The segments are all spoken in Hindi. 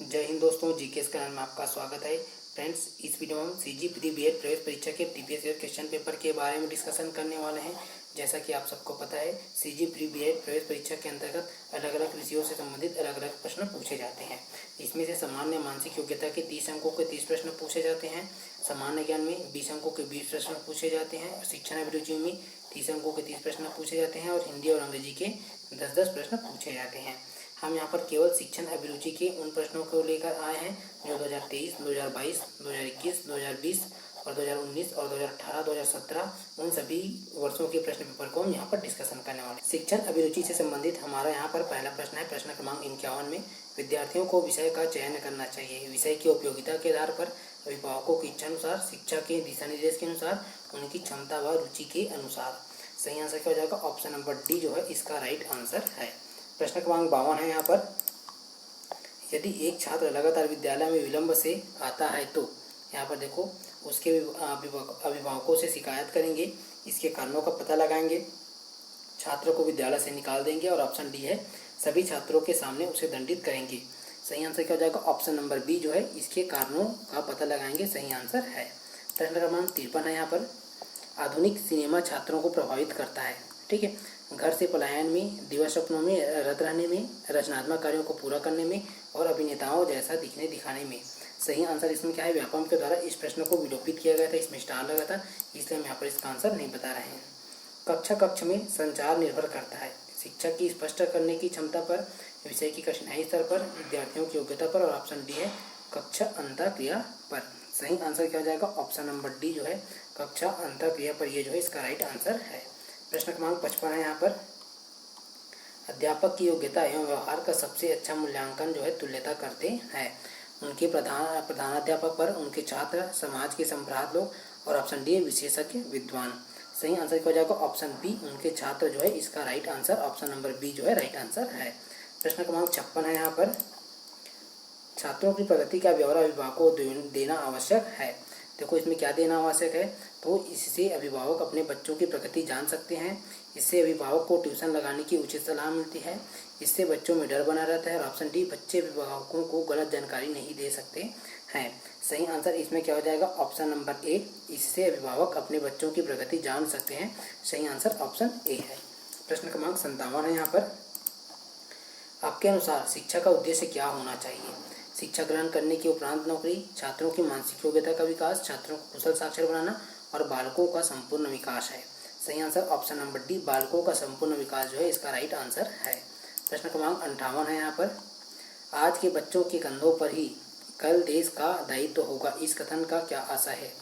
जय हिंद दोस्तों, जीके चैनल में आपका स्वागत है। फ्रेंड्स, इस वीडियो में हम सीजी प्री बीएड प्रवेश परीक्षा के प्रीवियस ईयर क्वेश्चन पेपर के बारे में डिस्कशन करने वाले हैं। जैसा कि आप सबको पता है, सीजी प्री बीएड प्रवेश परीक्षा के अंतर्गत अलग अलग विषयों से संबंधित अलग अलग प्रश्न पूछे जाते हैं। इसमें से सामान्य मानसिक योग्यता के 30 अंकों के 30 प्रश्न पूछे जाते हैं। सामान्य ज्ञान में 20 अंकों के 20 प्रश्न पूछे जाते हैं और शिक्षण अभिरुचि में 30 अंकों के 30 प्रश्न पूछे जाते हैं और हिंदी और अंग्रेजी के 10-10 प्रश्न पूछे जाते हैं। हम यहाँ पर केवल शिक्षण अभिरुचि के उन प्रश्नों को लेकर आए हैं जो 2023, 2022, 2021, 2020 और 2019 और 2018, 2017 उन सभी वर्षों के प्रश्न पेपर को हम यहाँ पर डिस्कशन करने वाले हैं। शिक्षण अभिरुचि से संबंधित हमारा यहाँ पर पहला प्रश्न है, प्रश्न क्रमांक 51 में विद्यार्थियों को विषय का चयन करना चाहिए। विषय की उपयोगिता के आधार पर अभिभावकों की इच्छा अनुसार, शिक्षा के दिशा निर्देश के अनुसार, उनकी क्षमता व रुचि के अनुसार। सही आंसर क्या हो जाएगा? ऑप्शन नंबर डी जो है इसका राइट आंसर है। प्रश्न क्रमांक 52 है यहाँ पर, यदि एक छात्र लगातार विद्यालय में विलंब से आता है तो यहाँ पर देखो उसके अभिभावकों से शिकायत करेंगे, इसके कारणों का पता लगाएंगे, छात्र को विद्यालय से निकाल देंगे और ऑप्शन डी है सभी छात्रों के सामने उसे दंडित करेंगे। सही आंसर क्या हो जाएगा? ऑप्शन नंबर बी जो है इसके कारणों का पता लगाएंगे सही आंसर है। प्रश्न क्रमांक 53 है यहाँ पर, आधुनिक सिनेमा छात्रों को प्रभावित करता है। ठीक है, घर से पलायन में, दिवस सपनों में रत रहने में, रचनात्मक कार्यों को पूरा करने में और अभिनेताओं जैसा दिखने दिखाने में। सही आंसर इसमें क्या है? व्यापम के द्वारा इस प्रश्न को विलोपित किया गया था, इसमें स्टार लगा था, इसलिए हम यहाँ पर इसका आंसर नहीं बता रहे हैं। कक्षा कक्ष में संचार निर्भर करता है। शिक्षा की स्पष्ट करने की क्षमता पर, विषय की कठिनाई स्तर पर, विद्यार्थियों की योग्यता पर और ऑप्शन डी है कक्षा अंतःक्रिया पर। सही आंसर क्या हो जाएगा? ऑप्शन नंबर डी जो है कक्षा अंतःक्रिया पर, ये जो है इसका राइट आंसर है। प्रश्न क्रमांक 55 है यहाँ पर, अध्यापक की योग्यता एवं व्यवहार का सबसे अच्छा मूल्यांकन जो है तुल्यता करते हैं। उनके प्रधानाध्यापक पर, उनके छात्र, समाज के संप्रांत लोग और ऑप्शन डी विशेषज्ञ विद्वान। सही आंसर क्या हो जाएगा? ऑप्शन बी उनके छात्र जो है इसका right answer, option number B जो है राइट आंसर है। प्रश्न क्रमांक 56 है यहाँ पर, छात्रों की प्रगति का ब्यौरा अभिभावकों को देना आवश्यक है। देखो इसमें क्या देना आवश्यक है, तो इससे अभिभावक अपने बच्चों की प्रगति जान सकते हैं, इससे अभिभावक को ट्यूशन लगाने की उचित सलाह मिलती है, इससे बच्चों में डर बना रहता है और ऑप्शन डी बच्चे अभिभावकों को गलत जानकारी नहीं दे सकते हैं। सही आंसर इसमें क्या हो जाएगा? ऑप्शन नंबर ए, इससे अभिभावक अपने बच्चों की प्रगति जान सकते हैं। सही आंसर ऑप्शन ए है। प्रश्न क्रमांक 57 है यहाँ पर, आपके अनुसार शिक्षा का उद्देश्य क्या होना चाहिए? शिक्षा ग्रहण करने के उपरांत नौकरी, छात्रों की मानसिक योग्यता का विकास, छात्रों को कुशल साक्षर बनाना और बालकों का संपूर्ण विकास है। सही आंसर ऑप्शन नंबर डी, बालकों का संपूर्ण विकास जो है इसका राइट आंसर है। प्रश्न क्रमांक 58 है यहाँ पर, आज के बच्चों के कंधों पर ही कल देश का दायित्व होगा, इस कथन का क्या आशा है?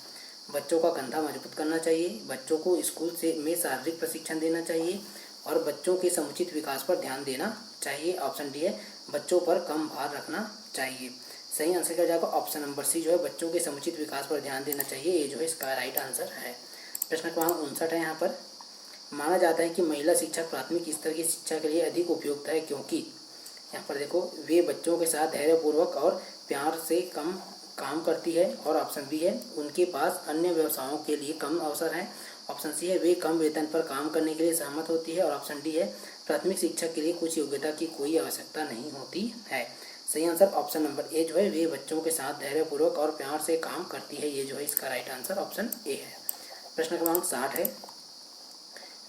बच्चों का कंधा मजबूत करना चाहिए, बच्चों को स्कूल में शारीरिक प्रशिक्षण देना चाहिए और बच्चों के समुचित विकास पर ध्यान देना चाहिए। ऑप्शन डी है बच्चों पर कम भार रखना चाहिए। सही आंसर क्या हो जाएगा? ऑप्शन नंबर सी जो है बच्चों के समुचित विकास पर ध्यान देना चाहिए, ये जो है इसका राइट आंसर है। प्रश्न क्रमांक 59 है यहाँ पर, माना जाता है कि महिला शिक्षक प्राथमिक स्तर की शिक्षा के लिए अधिक उपयुक्त है क्योंकि, यहाँ पर देखो वे बच्चों के साथ धैर्यपूर्वक और प्यार से कम काम करती है और ऑप्शन बी है उनके पास अन्य व्यवसायों के लिए कम अवसर है, ऑप्शन सी है वे कम वेतन पर काम करने के लिए सहमत होती है और ऑप्शन डी है प्राथमिक शिक्षा के लिए कुछ योग्यता की कोई आवश्यकता नहीं होती है। सही आंसर ऑप्शन नंबर ए जो है वे बच्चों के साथ धैर्यपूर्वक और प्यार से काम करती है, ये जो है इसका राइट आंसर ऑप्शन ए है। प्रश्न क्रमांक 60 है,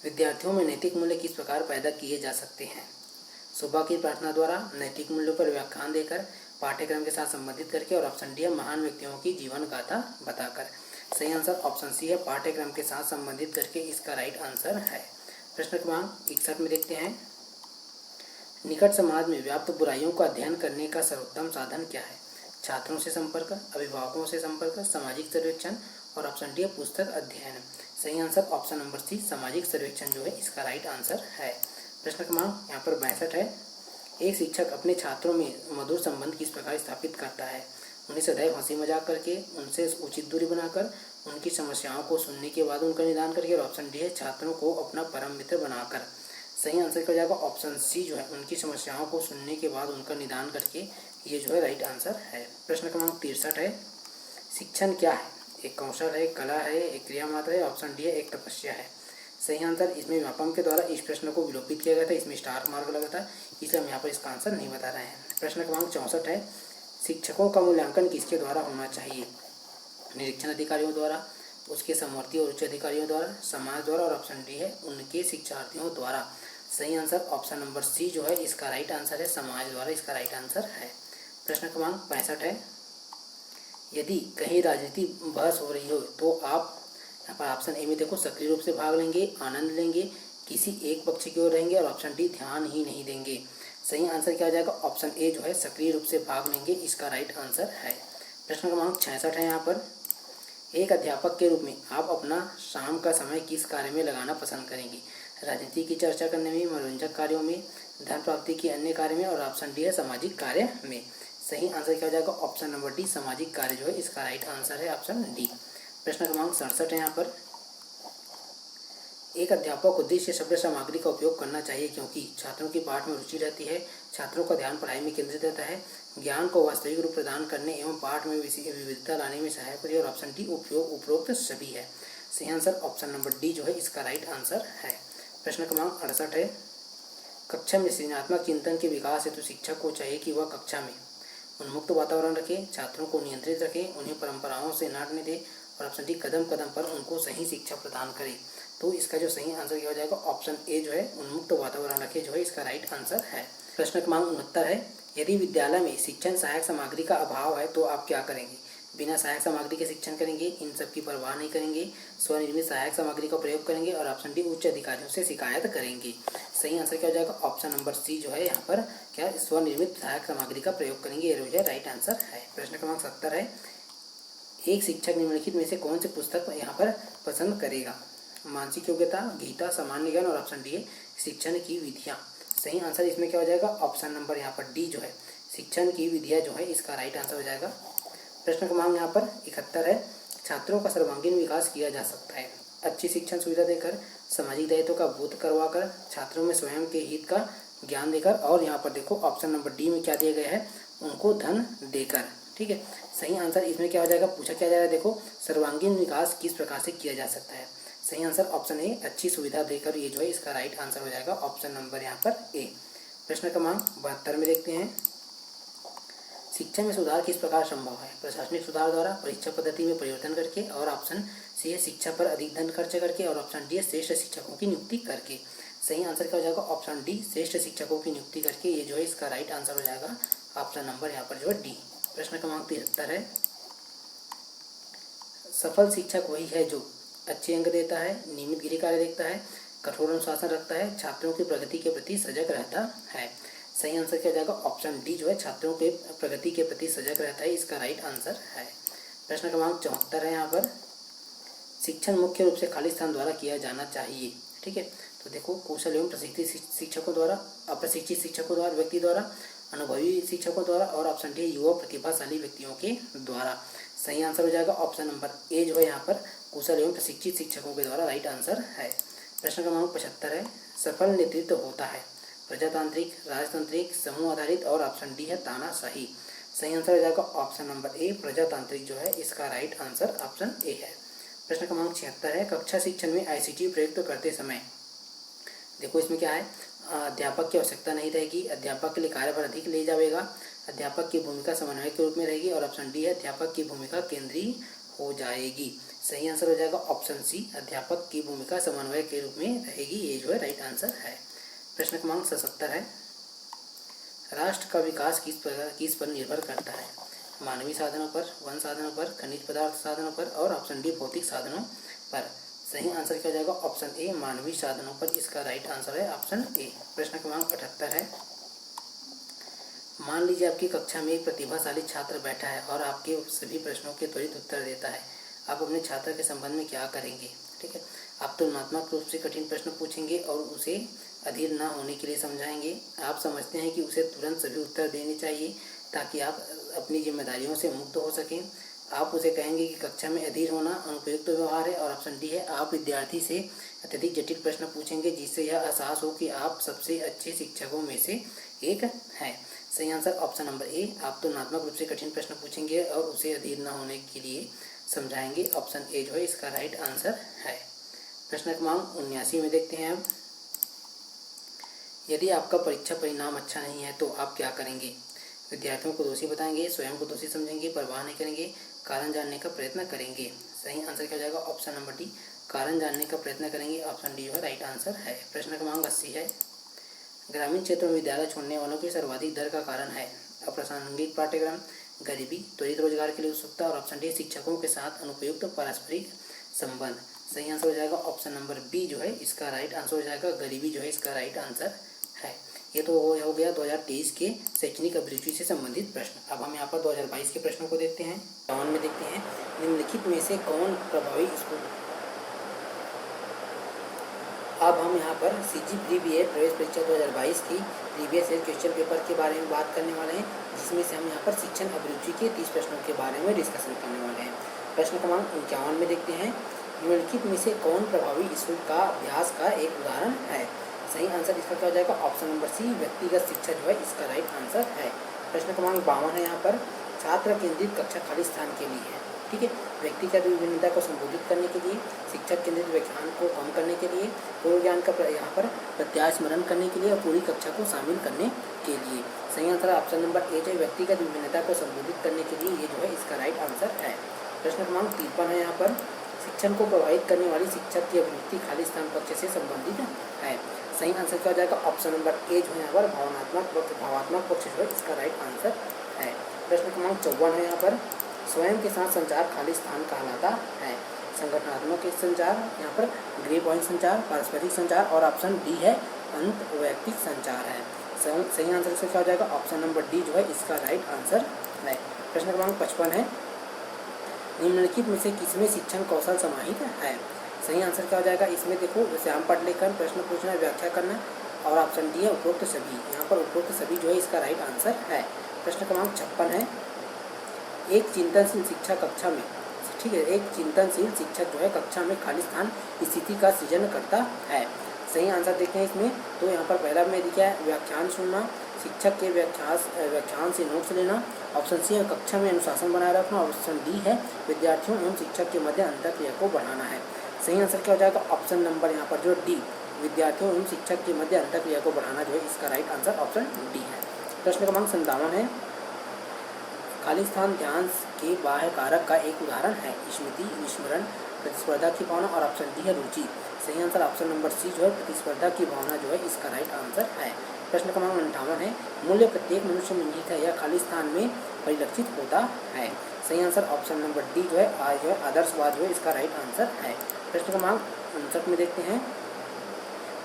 विद्यार्थियों में नैतिक मूल्य किस प्रकार पैदा किए जा सकते हैं? सुबह की प्रार्थना द्वारा, नैतिक मूल्यों पर व्याख्यान देकर, पाठ्यक्रम के साथ संबंधित करके और ऑप्शन डी है महान व्यक्तियों की जीवन गाथा बताकर। सही आंसर ऑप्शन सी है पाठ्यक्रम के साथ संबंधित करके, इसका राइट आंसर है। प्रश्न क्रमांक 61 में देखते हैं, निकट समाज में व्याप्त बुराइयों का अध्ययन करने का सर्वोत्तम साधन क्या है? छात्रों से संपर्क, अभिभावकों से संपर्क, सामाजिक सर्वेक्षण और ऑप्शन डी है पुस्तक अध्ययन। सही आंसर ऑप्शन नंबर सी सामाजिक सर्वेक्षण जो है इसका राइट आंसर है। प्रश्न क्रमांक यहाँ पर 62 है, एक शिक्षक अपने छात्रों में मधुर संबंध किस प्रकार स्थापित करता है? उन्हें सदैव हंसी मजाक करके, उनसे उचित दूरी बनाकर, उनकी समस्याओं को सुनने के बाद उनका निदान करके और ऑप्शन डी है छात्रों को अपना परम मित्र बनाकर। सही आंसर क्या हो जाएगा? ऑप्शन सी जो है उनकी समस्याओं को सुनने के बाद उनका निदान करके, ये जो है राइट आंसर है। प्रश्न क्रमांक 63 है, शिक्षण क्या है? एक कौशल है, कला है, एक क्रिया मात्र है, ऑप्शन डी है एक तपस्या है। सही आंसर इसमें व्यापम के द्वारा इस प्रश्न को विलोपित किया गया था, इसमें स्टार मार्क लगा था, इसलिए हम यहाँ पर इसका आंसर नहीं बता रहे हैं। प्रश्न क्रमांक 64 है, शिक्षकों का मूल्यांकन किसके द्वारा होना चाहिए? निरीक्षण अधिकारियों द्वारा, उसके समवर्ती और उच्च अधिकारियों द्वारा, समाज द्वारा, और ऑप्शन डी है उनके शिक्षार्थियों द्वारा। सही आंसर ऑप्शन नंबर सी जो है इसका राइट आंसर है, समाज द्वारा इसका राइट आंसर है। प्रश्न क्रमांक 65 है, यदि कहीं राजनीति बहस हो रही हो तो आप यहाँ पर ऑप्शन ए में देखो सक्रिय रूप से भाग लेंगे, आनंद लेंगे, किसी एक पक्ष की ओर रहेंगे, और ऑप्शन डी ध्यान ही नहीं देंगे। सही आंसर क्या हो जाएगा? ऑप्शन ए जो है सक्रिय रूप से भाग लेंगे, इसका राइट आंसर है। प्रश्न क्रमांक 66 है, यहाँ पर एक अध्यापक के रूप में आप अपना शाम का समय किस कार्य में लगाना पसंद करेंगे? राजनीति की चर्चा करने में, मनोरंजक कार्यों में, धन प्राप्ति के अन्य कार्य में, और ऑप्शन डी है सामाजिक कार्य में। सही आंसर क्या हो जाएगा? ऑप्शन नंबर डी सामाजिक कार्य जो है इसका राइट आंसर है, ऑप्शन डी। प्रश्न क्रमांक 67 है, यहाँ पर एक अध्यापक उद्देश्य शब्द सामग्री का उपयोग करना चाहिए क्योंकि छात्रों की पाठ में रुचि रहती है, छात्रों का ध्यान पढ़ाई में केंद्रित रहता है, ज्ञान को वास्तविक रूप प्रदान करने एवं पाठ में विविधता लाने में सहायक होती है, और ऑप्शन डी उपरोक्त सभी है। सही आंसर ऑप्शन नंबर डी जो है इसका राइट आंसर है। प्रश्न क्रमांक 68 है, कक्षा में सृजनात्मक चिंतन के विकास हेतु शिक्षक को चाहिए कि वह कक्षा में उन्मुक्त वातावरण रखे, छात्रों को नियंत्रित रखे, उन्हें परंपराओं से न हटने दे, और ऑप्शन डी कदम कदम पर उनको सही शिक्षा प्रदान करे। तो इसका जो सही आंसर क्या हो जाएगा? ऑप्शन ए जो है उन्मुक्त वातावरण रखे जो है इसका राइट आंसर है। प्रश्न क्रमांक 69 है, यदि विद्यालय में शिक्षण सहायक सामग्री का अभाव है तो आप क्या करेंगे? बिना सहायक सामग्री के शिक्षण करेंगे, इन सब की परवाह नहीं करेंगे, स्वनिर्मित सहायक सामग्री का प्रयोग करेंगे, और ऑप्शन डी उच्च अधिकारियों से शिकायत करेंगे। सही आंसर क्या हो जाएगा? ऑप्शन नंबर सी जो है यहाँ पर क्या स्वनिर्मित सहायक सामग्री का प्रयोग करेंगे, ये जो है राइट आंसर है। प्रश्न क्रमांक 70 है, एक शिक्षक निम्नलिखित में से कौन सी पुस्तक यहाँ पर पसंद करेगा? मानसिक योग्यता, गीता, सामान्य ज्ञान, और ऑप्शन डी है शिक्षण की विधियाँ। सही आंसर इसमें क्या हो जाएगा? ऑप्शन नंबर यहाँ पर डी जो है शिक्षण की विधियाँ जो है इसका राइट आंसर हो जाएगा। प्रश्न क्रमांक यहाँ पर 71 है, छात्रों का सर्वांगीण विकास किया जा सकता है अच्छी शिक्षण सुविधा देकर, सामाजिक दायित्व का बोध करवाकर, छात्रों में स्वयं के हित का ज्ञान देकर, और यहाँ पर देखो ऑप्शन नंबर डी में क्या दिया गया है? उनको धन देकर। ठीक है, सही आंसर इसमें क्या हो जाएगा? पूछा क्या जा रहा है? देखो सर्वांगीण विकास किस प्रकार से किया जा सकता है? सही आंसर ऑप्शन ए अच्छी सुविधा देकर, ये जो है इसका राइट आंसर हो जाएगा, ऑप्शन नंबर यहाँ पर ए। प्रश्न क्रमांक 72 में देखते हैं, शिक्षा में सुधार किस प्रकार संभव है? प्रशासनिक सुधार द्वारा, परीक्षा पद्धति में परिवर्तन करके, और ऑप्शन सी है शिक्षा पर अधिक धन खर्च करके, और ऑप्शन डी है श्रेष्ठ शिक्षकों की नियुक्ति करके। सही आंसर क्या हो जाएगा? ऑप्शन डी श्रेष्ठ शिक्षकों की नियुक्ति करके, ये जो है इसका राइट आंसर हो जाएगा, ऑप्शन नंबर यहाँ पर जो है डी। प्रश्न क्रमांक 73 है, सफल शिक्षक वही है जो अच्छे अंक देता है, नियमित गृह कार्य देखता है, कठोर अनुशासन रखता है, छात्रों की प्रगति के प्रति सजग रहता है। सही आंसर क्या जाएगा? ऑप्शन डी जो है छात्रों के प्रगति के प्रति सजग रहता है, इसका राइट आंसर है। प्रश्न क्रमांक 74 है, यहाँ पर शिक्षण मुख्य रूप से खाली स्थान द्वारा किया जाना चाहिए। ठीक है, तो देखो कुशल एवं प्रशिक्षित शिक्षकों द्वारा, अप्रशिक्षित शिक्षकों द्वारा, व्यक्ति द्वारा, अनुभवी शिक्षकों द्वारा, और ऑप्शन डी युवा प्रतिभाशाली व्यक्तियों के द्वारा। सही आंसर हो जाएगा ऑप्शन नंबर ए जो है यहाँ पर कुशल एवं प्रशिक्षित शिक्षकों के द्वारा राइट आंसर है। प्रश्न क्रमांक 75 है, सफल नेतृत्व होता है प्रजातांत्रिक, राजतांत्रिक, समूह आधारित, और ऑप्शन डी है तानाशाही। सही आंसर हो जाएगा ऑप्शन नंबर ए प्रजातांत्रिक जो है इसका राइट आंसर ऑप्शन ए है। प्रश्न क्रमांक 76 है, कक्षा शिक्षण में आईसीटी प्रयुक्त करते समय देखो इसमें क्या है, अध्यापक की आवश्यकता नहीं रहेगी, अध्यापक के लिए कार्यभार अधिक ले जाएगा, अध्यापक की भूमिका समन्वयक के रूप में रहेगी, और ऑप्शन डी है अध्यापक की भूमिका केंद्रीय हो जाएगी। सही आंसर हो जाएगा ऑप्शन सी अध्यापक की भूमिका समन्वयक के रूप में रहेगी, ये जो है राइट आंसर है। प्रश्न क्रमांक 77 है, राष्ट्र का विकास किस पर निर्भर करता है? मानवीय साधनों पर, वन साधनों पर, खनिज पदार्थ साधनों पर, और ऑप्शन डी भौतिक साधनों पर। सही आंसर क्या हो जाएगा ऑप्शन ए मानवीय साधनों पर, इसका राइट आंसर है ऑप्शन ए। प्रश्न क्रमांक 78 है, मान लीजिए आपकी कक्षा में एक प्रतिभाशाली छात्र बैठा है और आपके सभी प्रश्नों के त्वरित उत्तर देता है, आप अपने छात्र के संबंध में क्या करेंगे? ठीक है, आप तुलनात्मक रूप से कठिन प्रश्न पूछेंगे और उसे अधीर न होने के लिए समझाएंगे। आप समझते हैं कि उसे तुरंत सभी उत्तर देने चाहिए ताकि आप अपनी जिम्मेदारियों से मुक्त हो सकें। आप उसे कहेंगे कि कक्षा में अधीर होना अनुपयुक्त व्यवहार है, और ऑप्शन डी है आप विद्यार्थी से अत्यधिक जटिल प्रश्न पूछेंगे जिससे यह एहसास हो कि आप सबसे अच्छे शिक्षकों में से एक हैं। सही आंसर ऑप्शन नंबर ए आप तुलनात्मक रूप से कठिन प्रश्न पूछेंगे और उसे अधीर न होने के लिए समझाएंगे, ऑप्शन ए जो है इसका राइट आंसर है। प्रश्न क्रमांक 79 में देखते हैं अब, यदि आपका परीक्षा परिणाम अच्छा नहीं है तो आप क्या करेंगे? विद्यार्थियों को दोषी बताएंगे, स्वयं को दोषी समझेंगे, परवाह नहीं करेंगे, कारण जानने का प्रयत्न करेंगे। सही आंसर क्या हो जाएगा? ऑप्शन नंबर डी, कारण जानने का प्रयत्न करेंगे। ऑप्शन डी जो है राइट आंसर है। प्रश्न क्रमांक 80 है, ग्रामीण क्षेत्रों में विद्यालय छोड़ने वालों की सर्वाधिक दर का कारण है? अप्रासंगिक पाठ्यक्रम, गरीबी, त्वरित रोजगार के लिए उत्सुकता, और ऑप्शन डी शिक्षकों के साथ अनुपयुक्त पारस्परिक संबंध। सही आंसर हो जाएगा ऑप्शन नंबर बी जो है इसका राइट आंसर हो जाएगा। गरीबी जो है इसका राइट आंसर है। ये तो हो गया 2023 के शैक्षणिक अभिरुचि से संबंधित प्रश्न। अब हम यहाँ पर 2022 के प्रश्नों को देखते हैं। जवान में देखते हैं, निम्नलिखित में से कौन प्रभावी स्कूल। अब हम यहाँ पर सीजी प्री बीएड प्रवेश परीक्षा 2022 की प्रीवियस ईयर क्वेश्चन पेपर के बारे में बात करने वाले हैं, जिसमें से हम यहाँ पर शिक्षण अभिरुचि के 30 प्रश्नों के बारे में डिस्कशन करने वाले हैं। प्रश्न क्रमांक 51 में देखते हैं, निम्नलिखित में से कौन प्रभावी स्कूल का अभ्यास का एक उदाहरण है? सही आंसर इसका क्या हो जाएगा? ऑप्शन नंबर सी, व्यक्तिगत शिक्षा जो है इसका राइट आंसर है। प्रश्न क्रमांक 52 है यहाँ पर, छात्र केंद्रित कक्षा खाली स्थान के लिए है। ठीक है, व्यक्तिगत विभिन्नता को संबोधित करने के लिए, शिक्षक केंद्रित व्याख्यान को कम करने के लिए, पूर्व ज्ञान का यहाँ पर प्रत्याय स्मरण करने के लिए और पूरी कक्षा को शामिल करने के लिए। सही आंसर ऑप्शन नंबर ए जो है व्यक्तिगत विभिन्नता को संबोधित करने के लिए, ये जो है इसका राइट आंसर है। प्रश्न क्रमांक 53 है यहाँ पर, शिक्षण को प्रभावित करने वाली शिक्षक की अभिवृत्ति खाली स्थान पक्ष से संबंधित है। सही आंसर क्या हो जाएगा? ऑप्शन नंबर ए जो है यहाँ पर भावात्मक पक्ष जो है इसका राइट आंसर है। प्रश्न क्रमांक 54 है यहाँ पर, स्वयं के साथ संचार खाली स्थान कहलाता है? संगठनात्मक संचार, यहाँ पर ग्रे पॉइंट संचार, पारस्परिक संचार, और ऑप्शन डी है अंत वैयक्तिक संचार है। सही आंसर इसका क्या हो जाएगा? ऑप्शन नंबर डी जो है इसका राइट आंसर है। प्रश्न क्रमांक 55 है, निम्नलिखित में से किसमें शिक्षण कौशल समाहित है? सही आंसर क्या हो जाएगा? इसमें देखो, श्याम पाठ लेकर प्रश्न पूछना, व्याख्या करना, और ऑप्शन डी है उपरोक्त सभी। यहाँ पर उपरोक्त सभी जो है इसका राइट आंसर है। प्रश्न क्रमांक 56 है, एक चिंतनशील शिक्षा कक्षा में, ठीक है, एक चिंतनशील शिक्षक जो है कक्षा में खाली स्थान स्थिति का सृजन करता है। सही आंसर देखते हैं इसमें। तो यहाँ पर पहला में दिखा है व्याख्यान सुनना, शिक्षक के व्याख्यान से नोट्स लेना, ऑप्शन सी है कक्षा में अनुशासन बनाए रखना, ऑप्शन डी है विद्यार्थियों एवं शिक्षक के मध्य अंतरक्रिया को बढ़ाना है। सही आंसर क्या हो जाएगा? ऑप्शन नंबर यहाँ पर जो डी, विद्यार्थियों एवं शिक्षक के मध्य अंतरक्रिया को बढ़ाना जो है इसका राइट आंसर ऑप्शन डी है। प्रश्न क्रमांक 57 है, खाली स्थान ध्यान के बाह्य कारक का एक उदाहरण है? स्मृति, विस्मरण, प्रतिस्पर्धा की भावना, और ऑप्शन डी है रुचि। सही आंसर ऑप्शन नंबर सी जो है प्रतिस्पर्धा की भावना जो है इसका राइट आंसर है। प्रश्न क्रमांक 58 है, मूल्य प्रत्येक मनुष्य में निहित है या खाली स्थान में परिलक्षित होता है? सही आंसर ऑप्शन नंबर डी जो है आदर्शवाद जो है इसका राइट आंसर है। प्रश्न क्रमांक 59 में देखते हैं,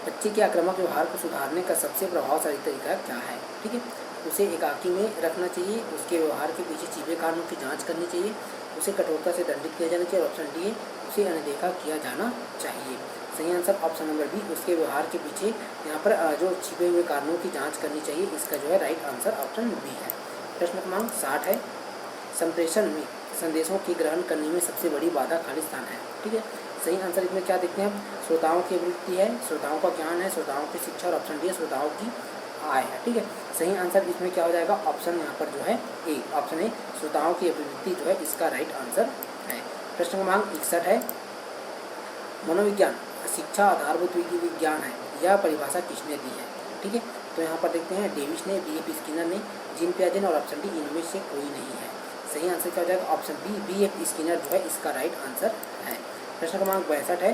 बच्चे के आक्रामक व्यवहार को सुधारने का सबसे प्रभावशाली तरीका क्या है? ठीक है, उसे एकाकी में रखना चाहिए, उसके व्यवहार के पीछे छिपे कारणों की जांच करनी चाहिए, उसे कठोरता से दंडित किया जाना चाहिए, और ऑप्शन डी है उसे अनदेखा किया जाना चाहिए। सही आंसर ऑप्शन नंबर बी, उसके व्यवहार के पीछे यहाँ पर जो छिपे हुए कारणों की जांच करनी चाहिए, इसका जो है राइट आंसर ऑप्शन बी है। प्रश्न क्रमांक 60 है, संप्रेषण में संदेशों के ग्रहण करने में सबसे बड़ी बाधा खाली स्थान है? ठीक है, सही आंसर इसमें क्या देखते हैं हम? श्रोताओं की अभिवृत्ति है, श्रोताओं का ज्ञान है, श्रोताओं की शिक्षा, और ऑप्शन डी है श्रोताओं की आय है। ठीक है, सही आंसर इसमें क्या हो जाएगा? ऑप्शन यहाँ पर जो है ए, ऑप्शन ए श्रोताओं की अभिवृत्ति जो है इसका राइट आंसर है। प्रश्न क्रमांक 61 है, मनोविज्ञान शिक्षा आधारभूत विज्ञान है, यह परिभाषा किसने दी है? ठीक है, तो यहाँ पर देखते हैं डेविस ने, बी.एफ. स्किनर ने, जीन पियाजे ने, और ऑप्शन डी इनमें से कोई नहीं है। सही आंसर क्या हो जाएगा? Option B, BF. स्किनर जो है इसका राइट आंसर है। प्रश्न क्रमांक 62 है,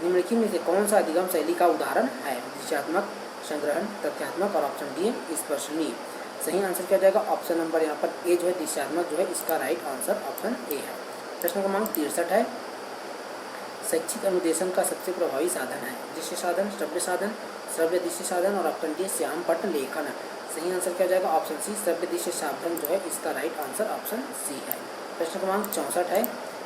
निम्नलिखित में से कौन सा अधिगम शैली का उदाहरण है? दृश्यात्मक, संग्रहण, तथ्यात्मक, और ऑप्शन डी है स्पर्शनीय। सही आंसर क्या हो जाएगा? ऑप्शन नंबर यहाँ पर ए जो है दृश्यात्मक जो है इसका राइट आंसर ऑप्शन ए है। प्रश्न क्रमांक 63 है, शैक्षिक अनुदेशन का सबसे प्रभावी साधन है? दृश्य साधन, श्रव्य साधन, श्रव्य दृश्य साधन, और ऑप्शन डी श्याम पट्ट लेखन। सही आंसर क्या हो जाएगा? ऑप्शन सी, श्रव्य दृश्य साधन जो है इसका राइट आंसर ऑप्शन सी है। प्रश्न क्रमांक 64 है,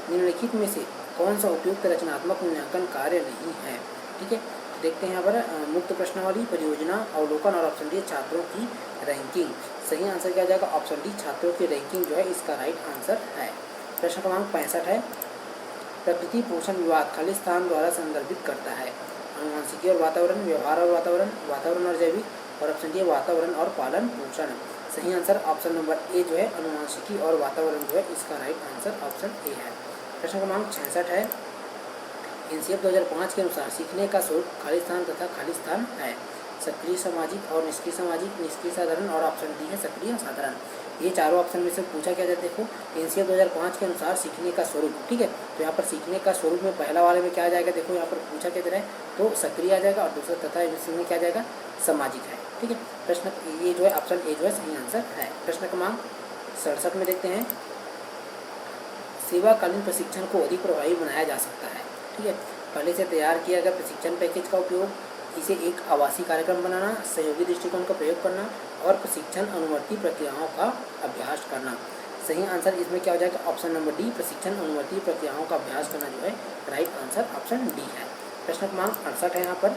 निम्नलिखित में से कौन सा उपयुक्त रचनात्मक मूल्यांकन कार्य नहीं है? ठीक है, देखते हैं यहाँ पर मुक्त प्रश्नावली, परियोजना, अवलोकन, और ऑप्शन डी छात्रों की रैंकिंग। सही आंसर क्या हो जाएगा? ऑप्शन डी छात्रों की रैंकिंग जो है इसका राइट आंसर है। प्रश्न क्रमांक 65 है, प्रकृति पोषण विवाद खाली स्थान द्वारा संदर्भित करता है? अनुवांशिकी और वातावरण, व्यवहार और वातावरण, वातावरण और जैविक, और ऑप्शन डी वातावरण और पालन पोषण। सही आंसर ऑप्शन नंबर ए जो है अनुवांशिकी और वातावरण जो है इसका राइट आंसर ऑप्शन ए है। प्रश्न क्रमांक 66 है, एनसीएफ 2005 के अनुसार सीखने का स्रोत खाली स्थान तथा खाली स्थान है? सक्रिय सामाजिक और निष्क्रिय सामाजिक, निष्क्रिय साधारण, और ऑप्शन डी है सक्रिय साधारण। ये चारों ऑप्शन में से पूछा क्या जाता है, देखो एनसीएफ 2005 के अनुसार सीखने का स्वरूप, ठीक है। तो यहाँ पर सीखने का स्वरूप में पहला वाले में क्या आ जाएगा, देखो यहाँ पर पूछा क्या जा रहा है, तो सक्रिय आ जाएगा, और दूसरा तथा इसमें क्या आ जाएगा, सामाजिक है, ठीक है। प्रश्न ये जो है ऑप्शन ए जो है सही आंसर है। प्रश्न क्रमांक 67 में देखते हैं, सेवाकालीन प्रशिक्षण को अधिक प्रभावी बनाया जा सकता है, ठीक है। पहले से तैयार किया गया प्रशिक्षण पैकेज का उपयोग, इसे एक आवासीय कार्यक्रम बनाना, सहयोगी दृष्टिकोण का प्रयोग करना, और प्रशिक्षण अनुवर्ती प्रक्रियाओं का अभ्यास करना। सही आंसर इसमें क्या हो जाएगा, ऑप्शन नंबर डी, प्रशिक्षण अनुवर्ती प्रक्रियाओं का अभ्यास करना जो है राइट आंसर ऑप्शन डी है। प्रश्न क्रमांक 68 है यहाँ पर,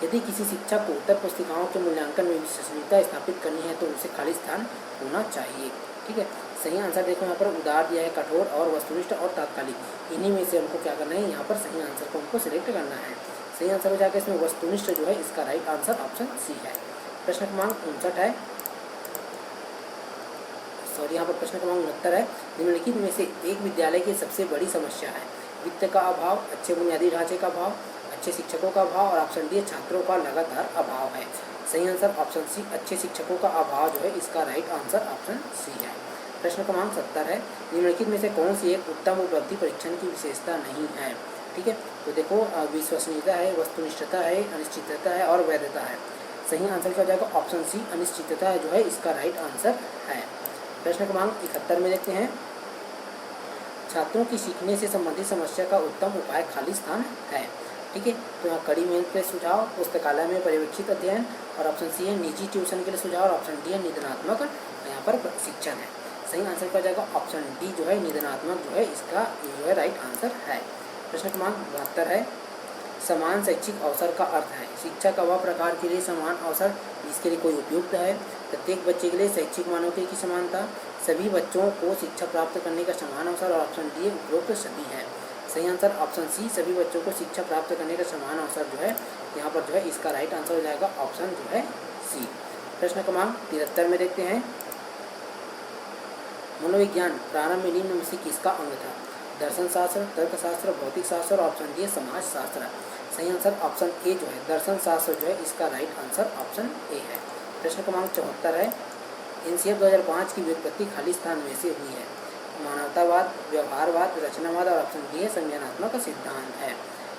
यदि किसी शिक्षक को उत्तर पुस्तिकाओं के मूल्यांकन में विश्वसनीयता स्थापित करनी है तो उसे खाली स्थान होना चाहिए, ठीक है। सही आंसर देखो यहाँ पर उदार दिया है, कठोर और वस्तुनिष्ठ और तात्कालिक, इन्हीं में से हमको क्या करना है, यहाँ पर सही आंसर को हमको सिलेक्ट करना है। सही आंसर हो जाएगा इसमें वस्तुनिष्ठ जो है, इसका राइट आंसर ऑप्शन सी है। प्रश्न क्रमांक 59 है, सॉरी यहाँ पर प्रश्न क्रमांक 69 है, निम्नलिखित में से एक विद्यालय की सबसे बड़ी समस्या है, वित्त का अभाव, अच्छे बुनियादी ढांचे का अभाव, अच्छे शिक्षकों का अभाव, और ऑप्शन डी छात्रों का लगातार अभाव है। सही आंसर ऑप्शन सी, अच्छे शिक्षकों का अभाव जो है, इसका राइट आंसर ऑप्शन सी है। प्रश्न क्रमांक 70 है, निम्नलिखित में से कौन सी एक उत्तम उपलब्धि परीक्षण की विशेषता नहीं है, ठीक है। तो देखो विश्वसनीयता है, वस्तुनिष्ठता है, अनिश्चितता है, और वैधता है। सही आंसर क्या हो जाएगा, ऑप्शन सी अनिश्चितता जो है, इसका राइट आंसर है। प्रश्न क्रमांक 71 में देखते हैं, छात्रों की सीखने से संबंधित समस्या का उत्तम उपाय खाली स्थान है, ठीक है। तो यहाँ कड़ी मेहनत के सुझाव, पुस्तकालय में पर्यवेक्षित अध्ययन, और ऑप्शन सी है निजी ट्यूशन के लिए सुझाव, और ऑप्शन डी है निदानात्मक यहाँ पर शिक्षण है। सही आंसर क्या हो जाएगा, ऑप्शन डी जो है निदानात्मक जो है, इसका जो है राइट आंसर है। प्रश्न क्रमांक 72 है, समान शैक्षिक अवसर का अर्थ है, शिक्षा का वह प्रकार के लिए समान अवसर जिसके लिए कोई उपयुक्त है, प्रत्येक बच्चे के लिए शैक्षिक मानकों की समानता, सभी बच्चों को शिक्षा प्राप्त करने का समान अवसर, और ऑप्शन डी उपरोक्त सभी है। सही आंसर ऑप्शन सी, सभी बच्चों को शिक्षा प्राप्त करने का समान अवसर जो है, यहाँ पर जो है इसका राइट आंसर हो जाएगा ऑप्शन जो है सी। प्रश्न क्रमांक 73 में देखते हैं, मनोविज्ञान प्रारंभ में निम्न में से किसका अंग था, दर्शन शास्त्र, तर्कशास्त्र, भौतिक शास्त्र, और ऑप्शन डी समाज शास्त्र। सही आंसर ऑप्शन ए जो है दर्शन शास्त्र जो है, इसका राइट आंसर ऑप्शन ए है। प्रश्न क्रमांक 74 है, एनसीएफ 2005 की व्युत्पत्ति खाली स्थान में से हुई है, मानवतावाद, व्यवहारवाद, रचनावाद, और ऑप्शन डी संज्ञानात्मक सिद्धांत है।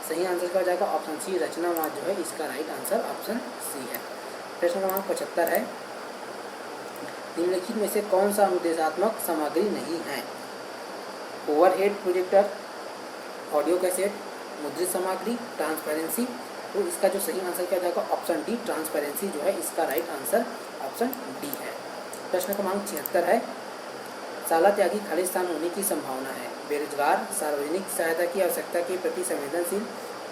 सही आंसर क्या हो जाएगा, ऑप्शन सी रचनावाद जो है, इसका राइट आंसर ऑप्शन सी है। प्रश्न क्रमांक 75 है, निम्नलिखित में से कौन सा अनुदेशात्मक सामग्री नहीं है, ओवरहेड प्रोजेक्टर, ऑडियो कैसेट, मुद्रित सामग्री, ट्रांसपेरेंसी। तो इसका जो सही आंसर क्या जाएगा, ऑप्शन डी ट्रांसपेरेंसी जो है, इसका राइट आंसर ऑप्शन डी है। प्रश्न क्रमांक 76 है, शाला त्यागी खाली स्थान होने की संभावना है, बेरोजगार, सार्वजनिक सहायता की आवश्यकता के प्रति संवेदनशील,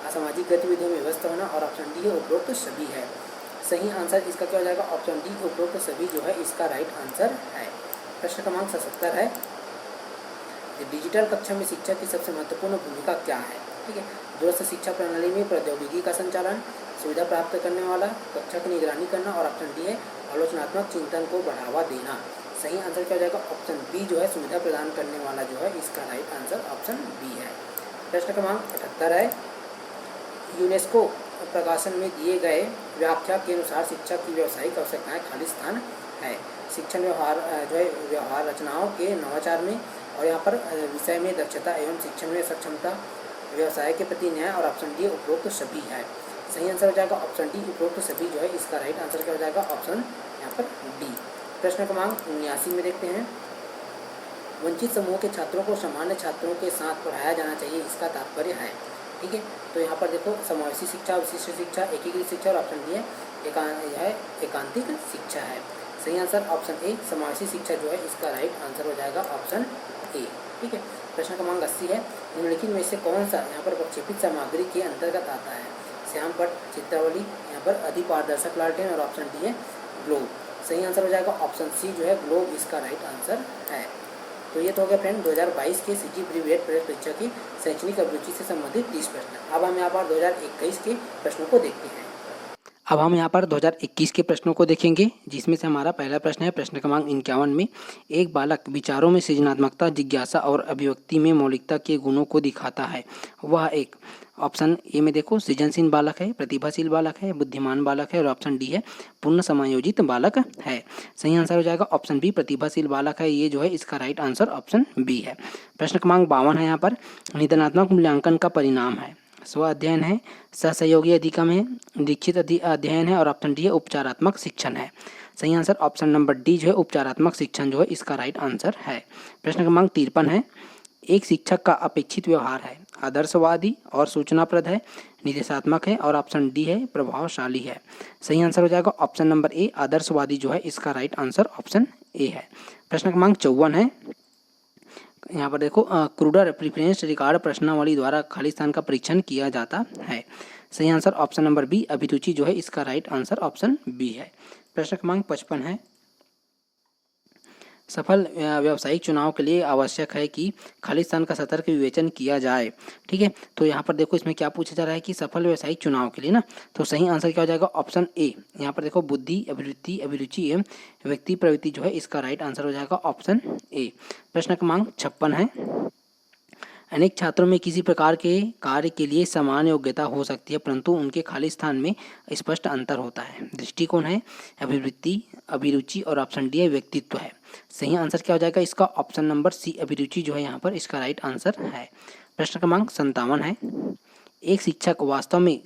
असामाजिक गतिविधियों में व्यस्त होना, और ऑप्शन डी उपरोक्त सभी है। सही आंसर इसका क्या हो जाएगा, ऑप्शन डी उपरोक्त सभी जो है, इसका राइट आंसर है। प्रश्न क्रमांक 77 है, डिजिटल कक्षा में शिक्षा की सबसे महत्वपूर्ण भूमिका क्या है, ठीक है। दूरस्थ शिक्षा प्रणाली में प्रौद्योगिकी का संचालन, सुविधा प्राप्त करने वाला, कक्षा की निगरानी करना, और ऑप्शन डी है आलोचनात्मक चिंतन को बढ़ावा देना। सही आंसर क्या हो जाएगा, ऑप्शन बी जो है सुविधा प्रदान करने वाला जो है, इसका राइट आंसर ऑप्शन बी है। प्रश्न क्रमांक 78 है, यूनेस्को प्रकाशन में दिए गए व्याख्या के अनुसार शिक्षा की व्यावसायिक आवश्यकताएं खाली स्थान है, शिक्षण व्यवहार जो है व्यवहार रचनाओं के नवाचार में, और यहाँ पर विषय में दक्षता एवं शिक्षण में सक्षमता, व्यवसाय के प्रति न्याय, और ऑप्शन डी उपरोक्त सभी है। सही आंसर हो जाएगा ऑप्शन डी उपरोक्त सभी जो है, इसका राइट आंसर क्या हो जाएगा, ऑप्शन यहाँ पर डी। प्रश्न क्रमांक 79 में देखते हैं, वंचित समूह के छात्रों को सामान्य छात्रों के साथ पढ़ाया जाना चाहिए, इसका तात्पर्य है, ठीक है। तो यहाँ पर देखो समावेशी शिक्षा, विशिष्ट शिक्षा, एकीकृत शिक्षा, और ऑप्शन डी है एकांतिक शिक्षा है। सही आंसर ऑप्शन ए समावेशी शिक्षा जो है, इसका राइट आंसर हो जाएगा ऑप्शन ए, ठीक है। प्रश्न क्रमांक 80 है, निम्नलिखित में से कौन सा यहाँ पर प्रक्षेपित सामग्री के अंतर्गत आता है, श्यामपट्ट, चित्रावली, यहाँ पर अधिपारदर्शक लालटेन, और ऑप्शन डी है ग्लोब। सही आंसर हो जाएगा ऑप्शन सी जो है ग्लोब, इसका राइट आंसर है। तो ये तो हो गया फ्रेंड 2022 के सीजी प्री बीएड प्रवेश परीक्षा की शैक्षणिक अभिरुचि से संबंधित 30 प्रश्न। अब हम यहाँ पर 2021 के प्रश्नों को देखते हैं। अब हम यहाँ पर 2021 के प्रश्नों को देखेंगे, जिसमें से हमारा पहला प्रश्न है प्रश्न क्रमांक 51 में, एक बालक विचारों में सृजनात्मकता, जिज्ञासा और अभिव्यक्ति में मौलिकता के गुणों को दिखाता है, वह एक ऑप्शन ए में देखो सृजनशील बालक है, प्रतिभाशील बालक है, बुद्धिमान बालक है, और ऑप्शन डी है पूर्ण समायोजित बालक है। सही आंसर हो जाएगा ऑप्शन बी, प्रतिभाशील बालक है। ये जो है इसका राइट आंसर ऑप्शन बी है। प्रश्न क्रमांक 52 है यहाँ पर, निदानात्मक मूल्यांकन का परिणाम है। स्व अध्ययन है, सहसहयोगी अधिगम है, दीक्षित अध्ययन है, और ऑप्शन डी है उपचारात्मक शिक्षण है। सही आंसर ऑप्शन नंबर डी जो है उपचारात्मक शिक्षण जो है इसका राइट आंसर है। प्रश्न क्रमांक 53 है, एक शिक्षक का अपेक्षित व्यवहार है, आदर्शवादी और सूचनाप्रद है, निर्देशात्मक है, और ऑप्शन डी है प्रभावशाली है। सही आंसर हो जाएगा ऑप्शन नंबर ए, आदर्शवादी जो है इसका राइट आंसर ऑप्शन ए है। प्रश्न क्रमांक 54 है, यहाँ पर देखो क्रूडर प्रिफरेंस रिकॉर्ड प्रश्नावली द्वारा खाली स्थान का परीक्षण किया जाता है। सही आंसर ऑप्शन नंबर बी, अभिरुचि जो है इसका राइट आंसर ऑप्शन बी है। प्रश्न क्रमांक 55 है, सफल व्यावसायिक चुनाव के लिए आवश्यक है कि खाली स्थान का सतर्क विवेचन किया जाए। ठीक है, तो यहाँ पर देखो इसमें क्या पूछा जा रहा है कि सफल व्यावसायिक चुनाव के लिए ना, तो सही आंसर क्या हो जाएगा ऑप्शन ए। यहाँ पर देखो बुद्धि, अभिवृत्ति, अभिरुचि एवं व्यक्ति प्रवृत्ति जो है इसका राइट आंसर हो जाएगा ऑप्शन ए। प्रश्न क्रमांक 56 है, अनेक छात्रों में किसी प्रकार के कार्य के लिए समान योग्यता हो सकती है, परंतु उनके खाली स्थान में स्पष्ट अंतर होता है। दृष्टिकोण है, अभिवृत्ति, अभिरुचि, और ऑप्शन डी है व्यक्तित्व है। सही आंसर क्या हो जाएगा इसका ऑप्शन नंबर सी, अभिरुचि जो है यहाँ पर इसका राइट आंसर है। प्रश्न क्रमांक 57 है, एक शिक्षक वास्तव में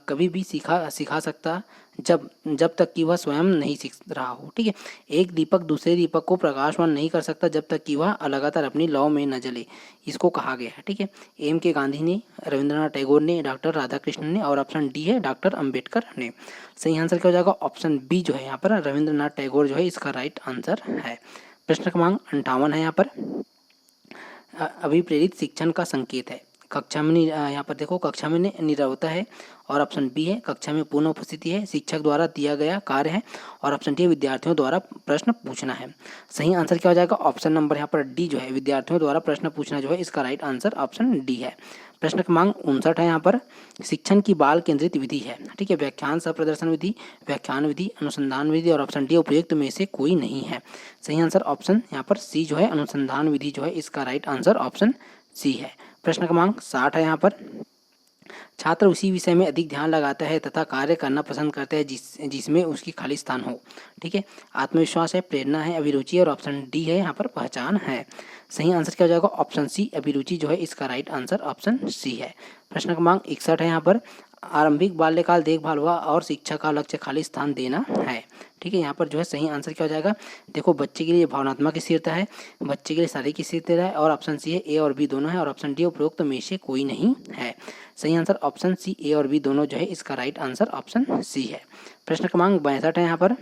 कभी भी सिखा सकता जब तक कि वह स्वयं नहीं सीख रहा हो। ठीक है, एक दीपक दूसरे दीपक को प्रकाशवान नहीं कर सकता जब तक कि वह लगातार अपनी लौ में न जले, इसको कहा गया है। ठीक है, एम के गांधी ने, रविंद्रनाथ टैगोर ने, डॉक्टर राधाकृष्णन ने, और ऑप्शन डी है डॉक्टर अंबेडकर ने। सही आंसर क्या हो जाएगा ऑप्शन बी जो है यहाँ पर रविंद्रनाथ टैगोर जो है इसका राइट आंसर है। प्रश्न क्रमांक 58 है, यहाँ पर अभिप्रेरित शिक्षण का संकेत है। कक्षा में यहाँ पर देखो कक्षा में नीरवता है, और ऑप्शन बी है कक्षा में पूर्ण उपस्थिति है, शिक्षक द्वारा दिया गया कार्य है, और ऑप्शन डी विद्यार्थियों द्वारा प्रश्न पूछना है। सही आंसर क्या हो जाएगा ऑप्शन नंबर यहाँ पर डी जो है विद्यार्थियों द्वारा प्रश्न पूछना जो है इसका राइट आंसर ऑप्शन डी है। प्रश्न क्रमांक 59 है, यहाँ पर शिक्षण की बाल केंद्रित विधि है। ठीक है, व्याख्यान सह प्रदर्शन विधि, व्याख्यान विधि, अनुसंधान विधि, और ऑप्शन डी उपयुक्त में से कोई नहीं है। सही आंसर ऑप्शन यहाँ पर सी जो है अनुसंधान विधि जो है इसका राइट आंसर ऑप्शन सी है। प्रश्न क्रमांक 60 है, यहाँ पर छात्र उसी विषय में अधिक ध्यान लगाता है तथा कार्य करना पसंद करता है जिसमें उसकी खाली स्थान हो। ठीक है, आत्मविश्वास है, प्रेरणा है, अभिरुचि, और ऑप्शन डी है यहाँ पर पहचान है। सही आंसर क्या हो जाएगा ऑप्शन सी, अभिरुचि जो है इसका राइट आंसर ऑप्शन सी है। प्रश्न क्रमांक 61 है, यहाँ पर आरंभिक बाल्यकाल देखभाल हुआ और शिक्षा का लक्ष्य खाली स्थान देना है। ठीक है, यहाँ पर जो है सही आंसर क्या हो जाएगा, देखो बच्चे के लिए भावनात्मक स्थिरता है, बच्चे के लिए शारीरिक स्थिरता है, और ऑप्शन सी है ए और बी दोनों है, और ऑप्शन डी उपरोक्त में से कोई नहीं है। सही आंसर ऑप्शन सी, ए और बी दोनों जो है इसका राइट आंसर ऑप्शन सी है। प्रश्न क्रमांक 62 है, यहाँ पर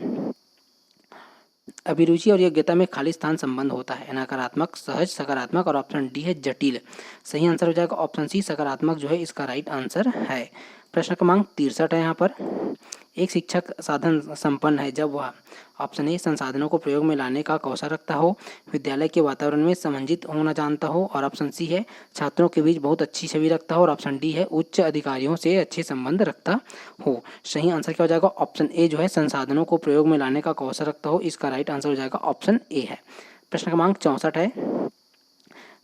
अभिरुचि और योग्यता में खाली स्थान संबंध होता है, नकारात्मक, सहज, सकारात्मक, और ऑप्शन डी है जटिल। सही आंसर हो जाएगा ऑप्शन सी, सकारात्मक जो है इसका राइट आंसर है। प्रश्न क्रमांक 63 है, यहाँ पर एक शिक्षक साधन संपन्न है जब वह ऑप्शन ए संसाधनों को प्रयोग में लाने का कौशल रखता हो, विद्यालय के वातावरण में समंजित होना जानता हो, और ऑप्शन सी है छात्रों के बीच बहुत अच्छी छवि रखता हो, और ऑप्शन डी है उच्च अधिकारियों से अच्छे संबंध रखता हो। सही आंसर क्या हो जाएगा ऑप्शन ए जो है संसाधनों को प्रयोग में लाने का कौशल रखता हो, इसका राइट आंसर हो जाएगा ऑप्शन ए है। प्रश्न क्रमांक 64 है,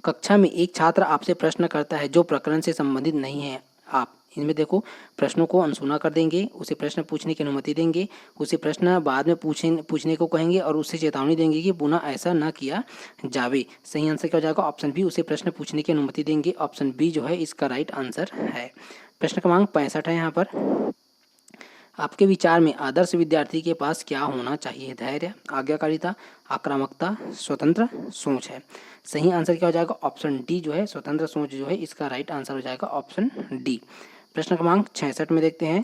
कक्षा में एक छात्र आपसे प्रश्न करता है जो प्रकरण से संबंधित नहीं है, आप इनमें देखो प्रश्नों को अनसुना कर देंगे, उसे प्रश्न पूछने की अनुमति देंगे, उसे प्रश्न बाद में पूछने को कहेंगे, और उससे चेतावनी देंगे कि पुनः ऐसा न किया जावे। सही आंसर क्या हो जाएगा ऑप्शन बी, उसे प्रश्न पूछने की अनुमति देंगे, ऑप्शन बी जो है इसका राइट आंसर है। प्रश्न क्रमांक 65 है, यहाँ पर आपके विचार में आदर्श विद्यार्थी के पास क्या होना चाहिए, धैर्य, आज्ञाकारिता, आक्रामकता, स्वतंत्र सोच है। सही आंसर क्या हो जाएगा ऑप्शन डी जो है स्वतंत्र सोच जो है इसका राइट आंसर हो जाएगा ऑप्शन डी। प्रश्न क्रमांक 66 में देखते हैं,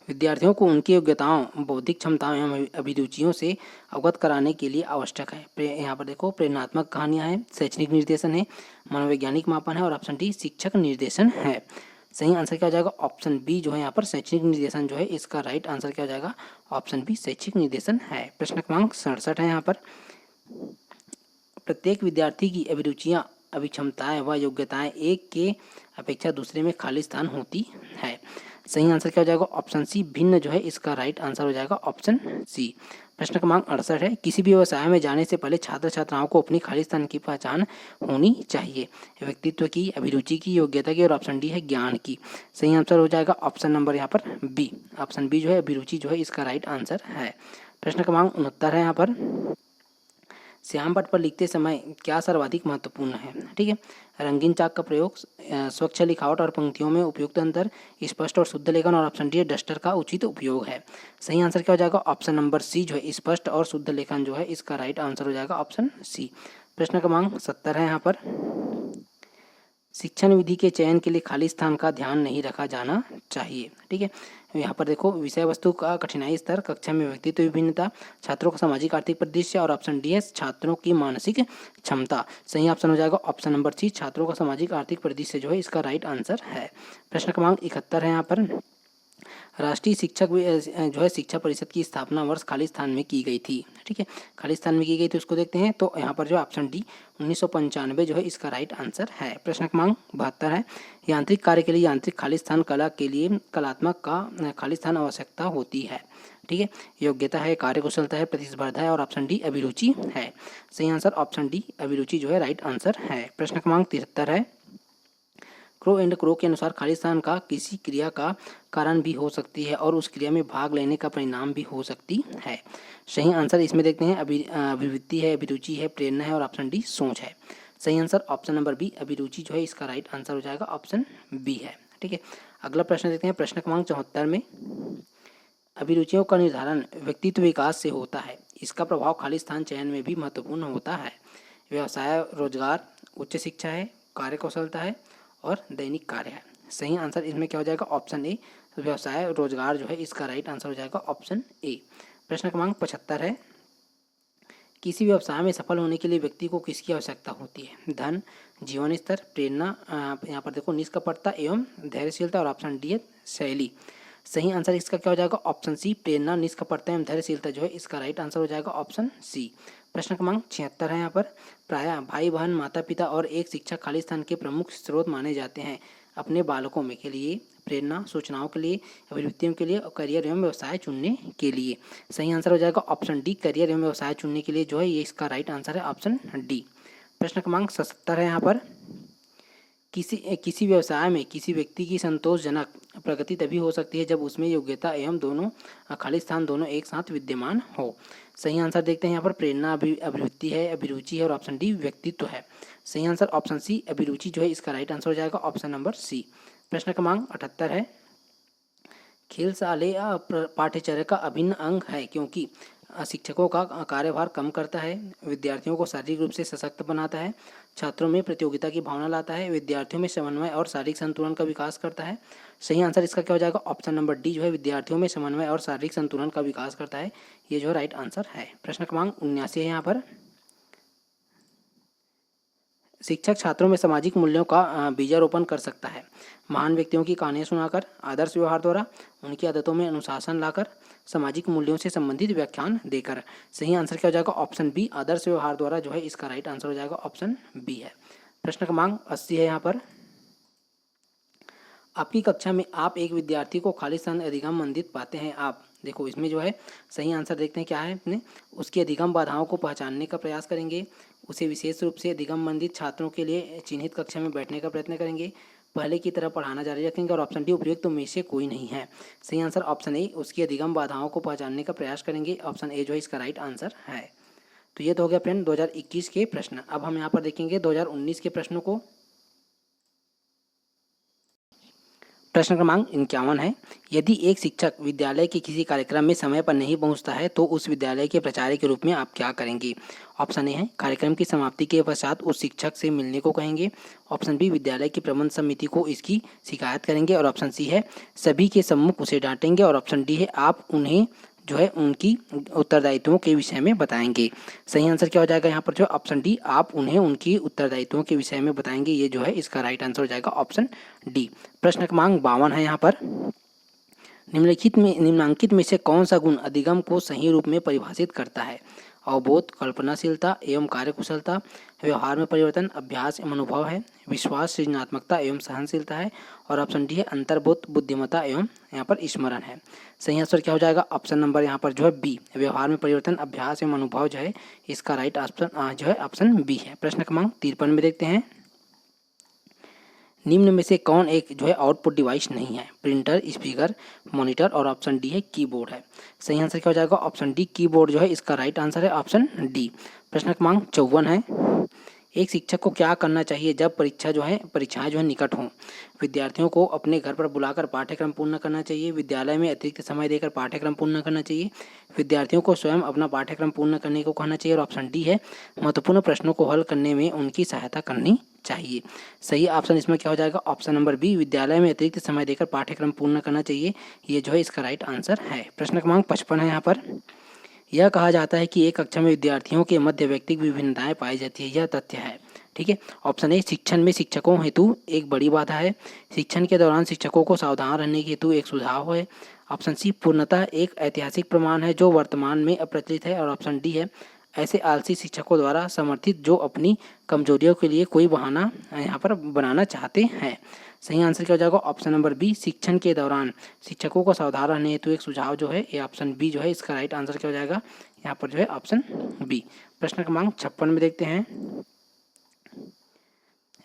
विद्यार्थियों को उनकी योग्यताओं, बौद्धिक क्षमताओं एवं अभिरुचियों से अवगत कराने के लिए आवश्यक है। यहाँ पर देखो प्रेरणात्मक कहानियाँ हैं, शैक्षणिक निर्देशन है, मनोवैज्ञानिक मापन है, और ऑप्शन डी शिक्षक निर्देशन है। सही आंसर क्या हो जाएगा ऑप्शन बी जो है यहाँ पर शैक्षणिक निर्देशन जो है इसका राइट आंसर क्या हो जाएगा ऑप्शन बी शैक्षिक निर्देशन है। प्रश्न क्रमांक 67 है, यहाँ पर प्रत्येक विद्यार्थी की अभिरुचियाँ, अभिक्षमताएं व योग्यताएं एक के अपेक्षा दूसरे में खाली स्थान होती है। सही आंसर क्या हो जाएगा ऑप्शन सी भिन्न जो है इसका राइट आंसर हो जाएगा ऑप्शन सी। प्रश्न क्रमांक 68 है, किसी भी व्यवसाय में जाने से पहले छात्र छात्राओं को अपनी खाली स्थान की पहचान होनी चाहिए। व्यक्तित्व की, अभिरुचि की, योग्यता की और ऑप्शन डी है ज्ञान की। सही आंसर हो जाएगा ऑप्शन नंबर यहाँ पर बी। ऑप्शन बी जो है अभिरुचि जो है इसका राइट आंसर है। प्रश्न क्रमांक 69 है यहाँ पर, श्याम पट पर लिखते समय क्या सर्वाधिक महत्वपूर्ण है। ठीक है, रंगीन चाक का प्रयोग, स्वच्छ लिखावट और पंक्तियों में उपयुक्त अंतर, स्पष्ट और शुद्ध लेखन और ऑप्शन डी डस्टर का उचित उपयोग है। सही आंसर क्या हो जाएगा ऑप्शन नंबर सी जो है स्पष्ट और शुद्ध लेखन जो है इसका राइट आंसर हो जाएगा ऑप्शन सी। प्रश्न क्रमांक 70 है यहाँ पर, शिक्षण विधि के चयन के लिए खाली स्थान का ध्यान नहीं रखा जाना चाहिए। ठीक है, यहाँ पर देखो, विषय वस्तु का कठिनाई स्तर, कक्षा में व्यक्तित्व विभिन्नता, छात्रों का सामाजिक आर्थिक परिदृश्य और ऑप्शन डी है छात्रों की मानसिक क्षमता। सही ऑप्शन हो जाएगा ऑप्शन नंबर सी, छात्रों का सामाजिक आर्थिक परिदृश्य जो है इसका राइट आंसर है। प्रश्न क्रमांक 71 है यहाँ पर, राष्ट्रीय शिक्षक जो है शिक्षा परिषद की स्थापना वर्ष खाली स्थान में की गई थी। ठीक है, खाली स्थान में की गई थी उसको देखते हैं, तो यहाँ पर जो ऑप्शन डी 1995 जो है इसका राइट आंसर है। प्रश्न क्रमांक 72 है, यांत्रिक कार्य के लिए यांत्रिक खाली स्थान, कला के लिए कलात्मक का खाली स्थान आवश्यकता होती है। ठीक है, योग्यता है, कार्यकुशलता है, प्रतिस्पर्धा है और ऑप्शन डी अभिरुचि है। सही आंसर ऑप्शन डी अभिरुचि जो है राइट आंसर है। प्रश्न क्रमांक 73 है, क्रो एंड क्रो के अनुसार खाली स्थान का किसी क्रिया का कारण भी हो सकती है और उस क्रिया में भाग लेने का परिणाम भी हो सकती है। सही आंसर इसमें देखते हैं, अभिवृत्ति है, अभिरुचि है, प्रेरणा है और ऑप्शन डी सोच है। सही आंसर ऑप्शन नंबर बी अभिरुचि जो है इसका राइट आंसर हो जाएगा ऑप्शन बी है। ठीक है, अगला प्रश्न देखते हैं, प्रश्न क्रमांक 74 में, अभिरुचियों का निर्धारण व्यक्तित्व विकास से होता है, इसका प्रभाव खाली स्थान चयन में भी महत्वपूर्ण होता है। व्यवसाय, रोजगार, उच्च शिक्षा है, कार्यकुशलता है और दैनिक कार्य है। सही आंसर इसमें क्या हो जाएगा ऑप्शन ए, व्यवसाय रोजगार जो है इसका राइट आंसर हो जाएगा ऑप्शन ए। प्रश्न क्रमांक 75 है, किसी व्यवसाय में सफल होने के लिए व्यक्ति को किसकी आवश्यकता होती है। धन, जीवन स्तर, प्रेरणा, यहाँ पर देखो निष्कपटता एवं धैर्यशीलता और ऑप्शन डी है शैली। सही आंसर इसका क्या हो जाएगा ऑप्शन सी, प्रेरणा, निष्कपटता एवं धैर्यशीलता जो है इसका राइट आंसर हो जाएगा ऑप्शन सी। प्रश्न क्रमांक 76 है यहाँ पर, प्रायः भाई बहन, माता पिता और एक शिक्षक खाली स्थान के प्रमुख स्रोत माने जाते हैं अपने बालकों में के लिए, प्रेरणा, सूचनाओं के लिए, अभिवृत्तियों के लिए और करियर एवं व्यवसाय चुनने के लिए। सही आंसर हो जाएगा ऑप्शन डी, करियर एवं व्यवसाय चुनने के लिए जो है ये इसका राइट आंसर है ऑप्शन डी। प्रश्न क्रमांक 77 है यहाँ पर, किसी व्यवसाय में किसी व्यक्ति की संतोषजनक प्रगति तभी हो सकती है जब उसमें योग्यता एवं दोनों खाली स्थान दोनों एक साथ विद्यमान हो। सही आंसर देखते हैं यहाँ पर, प्रेरणा, अभिवृत्ति है, अभिरुचि है और ऑप्शन डी व्यक्तित्व है। सही आंसर ऑप्शन सी अभिरुचि जो है इसका राइट आंसर हो जाएगा ऑप्शन नंबर सी। प्रश्न क्रमांक 78 है, खेल शालेय पाठ्यचर्या का अभिन्न अंग है क्योंकि शिक्षकों का कार्यभार कम करता है, विद्यार्थियों को शारीरिक रूप से सशक्त बनाता है, छात्रों में प्रतियोगिता की भावना लाता है, विद्यार्थियों में समन्वय और शारीरिक संतुलन का विकास करता है। सही आंसर इसका क्या हो जाएगा ऑप्शन नंबर डी जो है विद्यार्थियों में समन्वय और शारीरिक संतुलन का विकास करता है, ये जो राइट आंसर है। प्रश्न क्रमांक 79 है यहाँ पर, शिक्षक छात्रों में सामाजिक मूल्यों का बीजारोपण कर सकता है महान व्यक्तियों की कहानियाँ सुनाकर, आदर्श व्यवहार द्वारा, उनकी आदतों में अनुशासन लाकर, सामाजिक मूल्यों से संबंधित व्याख्यान देकर। सही आंसर क्या हो जाएगा ऑप्शन बी, आदर्श व्यवहार द्वारा जो है इसका राइट आंसर हो जाएगा ऑप्शन बी है। प्रश्न क्रमांक 80 है यहाँ पर, आपकी कक्षा में आप एक विद्यार्थी को खाली स्थान अधिगम मंदित पाते हैं। आप देखो इसमें जो है सही आंसर देखते हैं क्या है, अपने उसकी अधिगम बाधाओं को पहचानने का प्रयास करेंगे, उसे विशेष रूप से अधिगम मंदित छात्रों के लिए चिन्हित कक्षा में बैठने का प्रयत्न करेंगे, पहले की तरह पढ़ाना जारी रखेंगे और ऑप्शन डी उपयुक्त में से कोई नहीं है। सही आंसर ऑप्शन ए, उसकी अधिगम बाधाओं को पहचानने का प्रयास करेंगे, ऑप्शन ए जो है इसका राइट आंसर है। तो ये तो हो गया फ्रेंड 2021 के प्रश्न। अब हम यहाँ पर देखेंगे 2019 के प्रश्नों को। प्रश्न क्रमांक 51 है, यदि एक शिक्षक विद्यालय के किसी कार्यक्रम में समय पर नहीं पहुंचता है तो उस विद्यालय के प्राचार्य के रूप में आप क्या करेंगे। ऑप्शन ए है, कार्यक्रम की समाप्ति के पश्चात उस शिक्षक से मिलने को कहेंगे, ऑप्शन बी, विद्यालय की प्रबंध समिति को इसकी शिकायत करेंगे और ऑप्शन सी है, सभी के सम्मुख उसे डांटेंगे और ऑप्शन डी है, आप उन्हें जो है उनकी उत्तरदायित्वों के विषय में बताएंगे। सही आंसर क्या हो जाएगा यहाँ पर जो ऑप्शन डी, आप उन्हें उनकी उत्तरदायित्वों के विषय में बताएंगे, ये जो है इसका राइट आंसर हो जाएगा ऑप्शन डी। प्रश्न क्रमांक 52 है यहाँ पर, निम्नलिखित में से कौन सा गुण अधिगम को सही रूप में परिभाषित करता है। अवबोध, कल्पनाशीलता एवं कार्यकुशलता, व्यवहार में परिवर्तन, अभ्यास एवं अनुभव है, विश्वास, सृजनात्मकता एवं सहनशीलता है, और ऑप्शन डी है अंतर्बोध, बुद्धिमत्ता एवं यहाँ पर स्मरण है। सही आंसर क्या हो जाएगा? ऑप्शन नंबर यहाँ पर जो है बी, व्यवहार में परिवर्तन, अभ्यास एवं अनुभव जो है इसका राइट ऑप्शन जो है ऑप्शन बी है। प्रश्न क्रमांक 53 में देखते हैं, निम्न में से कौन एक जो है आउटपुट डिवाइस नहीं है? प्रिंटर, स्पीकर, मॉनिटर, और ऑप्शन डी है कीबोर्ड है। सही आंसर क्या हो जाएगा? ऑप्शन डी, कीबोर्ड जो है इसका राइट आंसर है ऑप्शन डी। प्रश्न क्रमांक 54 है, एक शिक्षक को क्या करना चाहिए जब परीक्षाएं जो है निकट हों? विद्यार्थियों को अपने घर पर बुलाकर पाठ्यक्रम पूर्ण करना चाहिए, विद्यालय में अतिरिक्त समय देकर पाठ्यक्रम पूर्ण करना चाहिए, विद्यार्थियों को स्वयं अपना पाठ्यक्रम पूर्ण करने को कहना चाहिए, और ऑप्शन डी है महत्वपूर्ण प्रश्नों को हल करने में उनकी सहायता करनी चाहिए। सही ऑप्शन इसमें क्या हो जाएगा? ऑप्शन नंबर बी, विद्यालय में अतिरिक्त समय देकर पाठ्यक्रम पूर्ण करना चाहिए, ये जो है इसका राइट आंसर है। प्रश्न क्रमांक 55 है, यहाँ पर यह कहा जाता है कि एक कक्षा में विद्यार्थियों के मध्य व्यक्तिगत विभिन्नताएं पाई जाती है, यह तथ्य है। ठीक है, ऑप्शन ए, शिक्षण में शिक्षकों हेतु एक बड़ी बाधा है, शिक्षण के दौरान शिक्षकों को सावधान रहने के हेतु एक सुझाव है, ऑप्शन सी, पूर्णतः एक ऐतिहासिक प्रमाण है जो वर्तमान में अप्रचलित है, और ऑप्शन डी है ऐसे आलसी शिक्षकों द्वारा समर्थित जो अपनी कमजोरियों के लिए कोई बहाना यहाँ पर बनाना चाहते हैं। सही आंसर क्या हो जाएगा? ऑप्शन नंबर बी, शिक्षण के दौरान शिक्षकों को सावधान रहने हेतु एक सुझाव जो है ये ऑप्शन बी जो है इसका राइट आंसर क्या हो जाएगा? यहाँ पर जो है ऑप्शन बी। प्रश्न क्रमांक 56 में देखते हैं,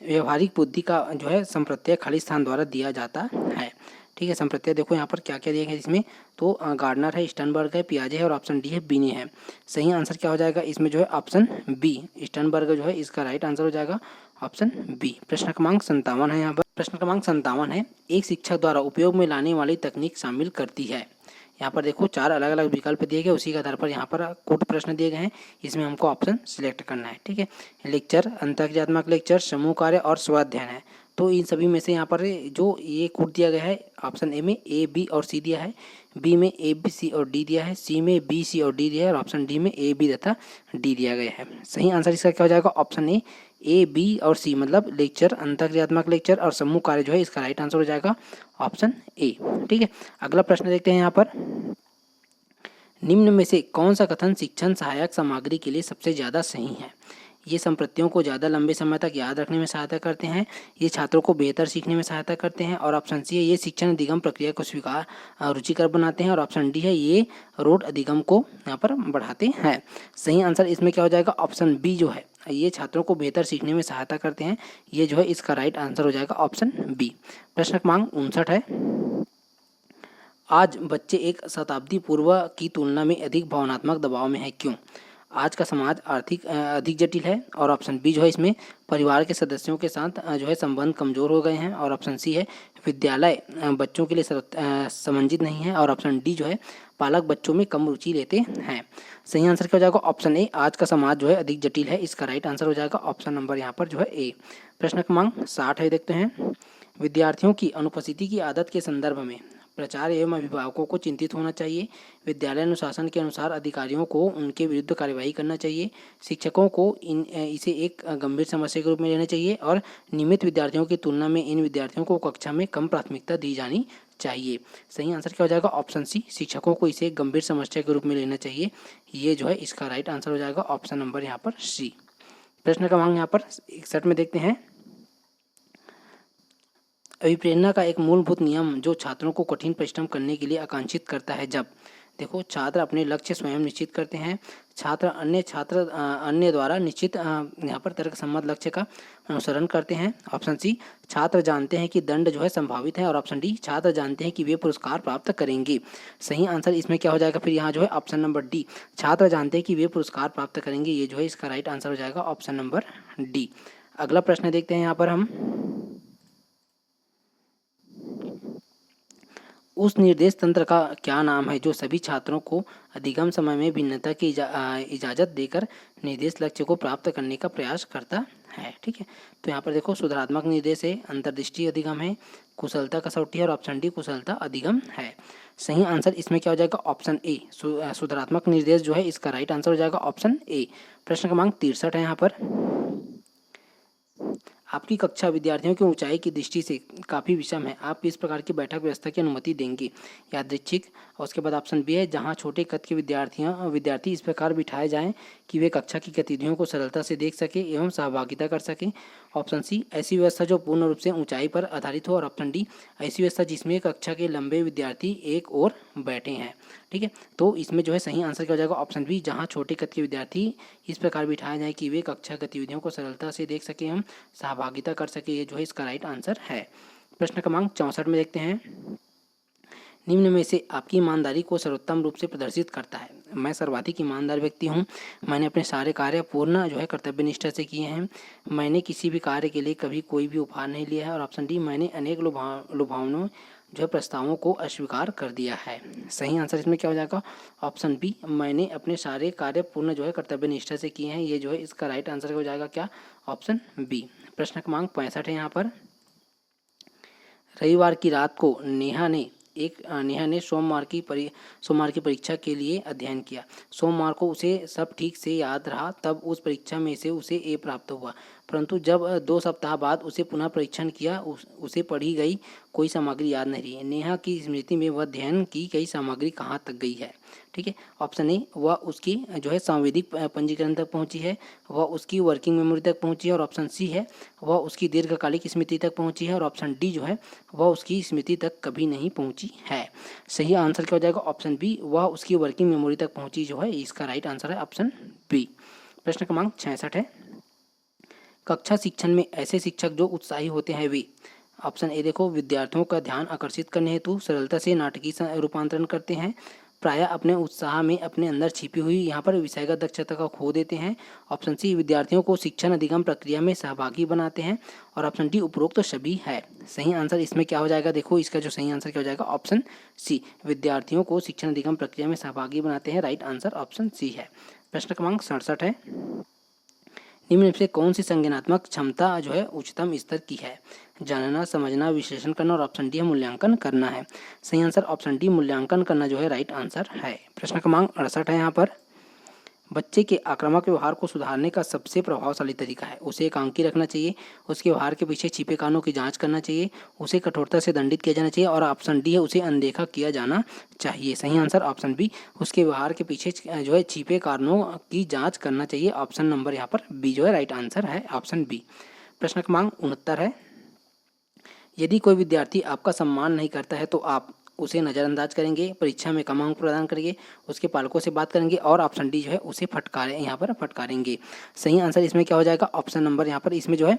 व्यवहारिक बुद्धि का जो है संप्रत्यय खाली स्थान द्वारा दिया जाता है। ठीक है, संप्रत्यय देखो यहाँ पर क्या क्या दिया गया है इसमें, तो गार्डनर है, स्टर्नबर्ग है, पियाजे है, और ऑप्शन डी है बीने है। सही आंसर क्या हो जाएगा इसमें जो है ऑप्शन बी, स्टर्नबर्ग जो है इसका राइट आंसर हो जाएगा ऑप्शन बी। प्रश्न क्रमांक 57 है, यहाँ पर प्रश्न क्रमांक 57 है, एक शिक्षक द्वारा उपयोग में लाने वाली तकनीक शामिल करती है। यहाँ पर देखो 4 अलग अलग विकल्प दिए गए, उसी के आधार पर यहाँ पर कुछ प्रश्न दिए गए हैं, इसमें हमको ऑप्शन सिलेक्ट करना है। ठीक है, लेक्चर, अंतर्क्रियात्मक लेक्चर, समूह कार्य और स्वाध्याय है। तो इन सभी में से यहाँ पर जो ये कोड दिया गया है, ऑप्शन ए में ए, बी और सी दिया है, बी में ए, बी, सी और डी दिया है, सी में बी, सी और डी दिया है, और ऑप्शन डी में ए, बी तथा डी दिया गया है। सही आंसर इसका क्या हो जाएगा? ऑप्शन ए, बी और सी, मतलब लेक्चर, अंतर्क्रियात्मक लेक्चर और समूह कार्य जो है इसका राइट आंसर हो जाएगा ऑप्शन ए। ठीक है, अगला प्रश्न देखते हैं यहाँ पर, निम्न में से कौन सा कथन शिक्षण सहायक सामग्री के लिए सबसे ज़्यादा सही है? ये संप्रत्तियों को ज़्यादा लंबे समय तक याद रखने में सहायता करते हैं, ये छात्रों को बेहतर सीखने में सहायता करते हैं, और ऑप्शन सी है ये शिक्षण अधिगम प्रक्रिया को स्वीकार रुचिकर बनाते हैं, और ऑप्शन डी है ये रोड अधिगम को यहाँ पर बढ़ाते हैं। सही आंसर इसमें क्या हो जाएगा? ऑप्शन बी जो है ये छात्रों को बेहतर सीखने में सहायता करते हैं, ये जो है इसका राइट आंसर हो जाएगा ऑप्शन बी। प्रश्न क्रमांक 59 है, आज बच्चे एक शताब्दी पूर्व की तुलना में अधिक भावनात्मक दबाव में है, क्यों? आज का समाज आर्थिक अधिक जटिल है, और ऑप्शन बी जो है इसमें परिवार के सदस्यों के साथ जो है संबंध कमजोर हो गए हैं, और ऑप्शन सी है विद्यालय बच्चों के लिए समंजित नहीं है, और ऑप्शन डी जो है पालक बच्चों में कम रुचि लेते हैं। सही आंसर क्या हो जाएगा? ऑप्शन ए, आज का समाज जो है अधिक जटिल है, इसका राइट आंसर हो जाएगा ऑप्शन नंबर यहाँ पर जो है ए। प्रश्न क्रमांक 60 है, देखते हैं, विद्यार्थियों की अनुपस्थिति की आदत के संदर्भ में प्राचार्य एवं अभिभावकों को चिंतित होना चाहिए, विद्यालय अनुशासन के अनुसार अधिकारियों को उनके विरुद्ध कार्यवाही करना चाहिए, शिक्षकों को इसे एक गंभीर समस्या के रूप में लेना चाहिए, और नियमित विद्यार्थियों की तुलना में इन विद्यार्थियों को कक्षा में कम प्राथमिकता दी जानी चाहिए। सही आंसर क्या हो जाएगा? ऑप्शन सी, शिक्षकों को इसे एक गंभीर समस्या के रूप में लेना चाहिए, ये जो है इसका राइट आंसर हो जाएगा ऑप्शन नंबर यहाँ पर सी। प्रश्न क्रमांक यहाँ पर 61 में देखते हैं, अभिप्रेरणा का एक मूलभूत नियम जो छात्रों को कठिन परिश्रम करने के लिए आकांक्षित करता है, जब देखो छात्र अपने लक्ष्य स्वयं निश्चित करते हैं, छात्र अन्य द्वारा निश्चित यहाँ पर तर्कसम्मत लक्ष्य का अनुसरण करते हैं, ऑप्शन सी, छात्र जानते हैं कि दंड जो है संभावित है, और ऑप्शन डी, छात्र जानते हैं कि वे पुरस्कार प्राप्त करेंगे। सही आंसर इसमें क्या हो जाएगा? फिर यहाँ जो है ऑप्शन नंबर डी, छात्र जानते हैं कि वे पुरस्कार प्राप्त करेंगे, ये जो है इसका राइट आंसर हो जाएगा ऑप्शन नंबर डी। अगला प्रश्न देखते हैं यहाँ पर हम, उस निर्देश तंत्र का क्या नाम है जो सभी छात्रों को अधिगम समय में भिन्नता की इजाज़त देकर निर्देश लक्ष्य को प्राप्त करने का प्रयास करता है? ठीक है, तो यहाँ पर देखो सुधारात्मक निर्देश है, अंतर्दृष्टि अधिगम है, कुशलता कसौटी है, और ऑप्शन डी कुशलता अधिगम है। सही आंसर इसमें क्या हो जाएगा? ऑप्शन ए, सुधारात्मक निर्देश जो है इसका राइट आंसर हो जाएगा ऑप्शन ए। प्रश्न क्रमांक 63 है यहाँ पर, आपकी कक्षा विद्यार्थियों की ऊंचाई की दृष्टि से काफ़ी विषम है, आप किस प्रकार की बैठक व्यवस्था की अनुमति देंगे? यादृच्छिक। और उसके बाद ऑप्शन बी है, जहां छोटे कद के विद्यार्थी इस प्रकार बिठाए जाएं कि वे कक्षा की गतिविधियों को सरलता से देख सके एवं सहभागिता कर सकें। ऑप्शन सी, ऐसी व्यवस्था जो पूर्ण रूप से ऊंचाई पर आधारित हो। और ऑप्शन डी, ऐसी व्यवस्था जिसमें कक्षा के लंबे विद्यार्थी एक और बैठे हैं। ठीक है, तो इसमें जो है सही आंसर क्या हो जाएगा? ऑप्शन बी, जहां छोटे कद के विद्यार्थी इस प्रकार बिठाए जाए कि वे कक्षा गतिविधियों को सरलता से देख सके एवं सहभागिता कर सके, ये जो है इसका राइट आंसर है। प्रश्न क्रमांक 64 में देखते हैं, निम्न में से आपकी ईमानदारी को सर्वोत्तम रूप से प्रदर्शित करता है? मैं सर्वाधिक ईमानदार व्यक्ति हूँ, मैंने अपने सारे कार्य पूर्ण जो है कर्तव्य निष्ठा से किए हैं, मैंने किसी भी कार्य के लिए कभी कोई भी उपहार नहीं लिया है। और ऑप्शन डी, मैंने अनेक लुभावनों जो है प्रस्तावों को अस्वीकार कर दिया है। सही आंसर इसमें क्या हो जाएगा? ऑप्शन बी, मैंने अपने सारे कार्य पूर्ण जो है कर्तव्य निष्ठा से किए हैं, ये जो है इसका राइट आंसर हो जाएगा क्या? Option B. प्रश्न क्रमांक 65 है यहाँ पर, रविवार की रात को नेहा ने सोमवार की परीक्षा के लिए अध्ययन किया। सोमवार को उसे सब ठीक से याद रहा, तब उस परीक्षा में से उसे ए प्राप्त हुआ। परंतु जब 2 सप्ताह बाद उसे पुनः परीक्षण किया, उसे पढ़ी गई कोई सामग्री याद नहीं रही। नेहा की स्मृति में वह अध्ययन की गई सामग्री कहाँ तक गई है? ठीक है, ऑप्शन ए, वह उसकी जो है सांवेदिक पंजीकरण तक पहुंची है, वह उसकी वर्किंग मेमोरी तक पहुंची है। और ऑप्शन सी है, वह उसकी दीर्घकालिक स्मृति तक पहुंची है। और ऑप्शन डी जो है वह उसकी स्मृति तक कभी नहीं पहुंची है। सही आंसर क्या हो जाएगा? ऑप्शन बी, वह उसकी वर्किंग मेमोरी तक पहुंची जो है इसका राइट आंसर है ऑप्शन बी। प्रश्न क्रमांक 66 है, कक्षा शिक्षण में ऐसे शिक्षक जो उत्साही होते हैं वे? ऑप्शन ए देखो, विद्यार्थियों का ध्यान आकर्षित करने हेतु सरलता से नाटकीय रूपांतरण करते हैं, प्रायः अपने उत्साह में अपने अंदर छिपी हुई यहाँ पर विषयगत दक्षता को खो देते हैं। ऑप्शन सी, विद्यार्थियों को शिक्षण अधिगम प्रक्रिया में सहभागी बनाते हैं। और ऑप्शन डी, उपरोक्त सभी है। सही आंसर इसमें क्या हो जाएगा? देखो इसका जो सही आंसर क्या हो जाएगा? ऑप्शन सी, विद्यार्थियों को शिक्षण अधिगम प्रक्रिया में सहभागी बनाते हैं, राइट आंसर ऑप्शन सी है। प्रश्न क्रमांक 67 है, निम्न में से कौन सी संज्ञानात्मक क्षमता जो है उच्चतम स्तर की है? जानना, समझना, विश्लेषण करना। और ऑप्शन डी है मूल्यांकन करना है। सही आंसर ऑप्शन डी, मूल्यांकन करना जो है राइट आंसर है। प्रश्न क्रमांक 68 है यहाँ पर, बच्चे के आक्रामक व्यवहार को सुधारने का सबसे प्रभावशाली तरीका है? उसे एकांकी रखना चाहिए, उसके व्यवहार के पीछे छिपे कारणों की जांच करना चाहिए, उसे कठोरता से दंडित किया जाना चाहिए। और ऑप्शन डी है, उसे अनदेखा किया जाना चाहिए। सही आंसर ऑप्शन बी, उसके व्यवहार के पीछे जो है छिपे कारणों की जांच करना चाहिए। ऑप्शन नंबर यहाँ पर बी जो है राइट आंसर है, ऑप्शन बी। प्रश्न क्रमांक 69 है, यदि कोई विद्यार्थी आपका सम्मान नहीं करता है तो आप उसे नज़रअंदाज करेंगे, परीक्षा में कम अंक प्रदान करेंगे, उसके पालकों से बात करेंगे। और ऑप्शन डी जो है उसे फटकारेंगे। सही आंसर इसमें क्या हो जाएगा? ऑप्शन नंबर यहाँ पर इसमें जो है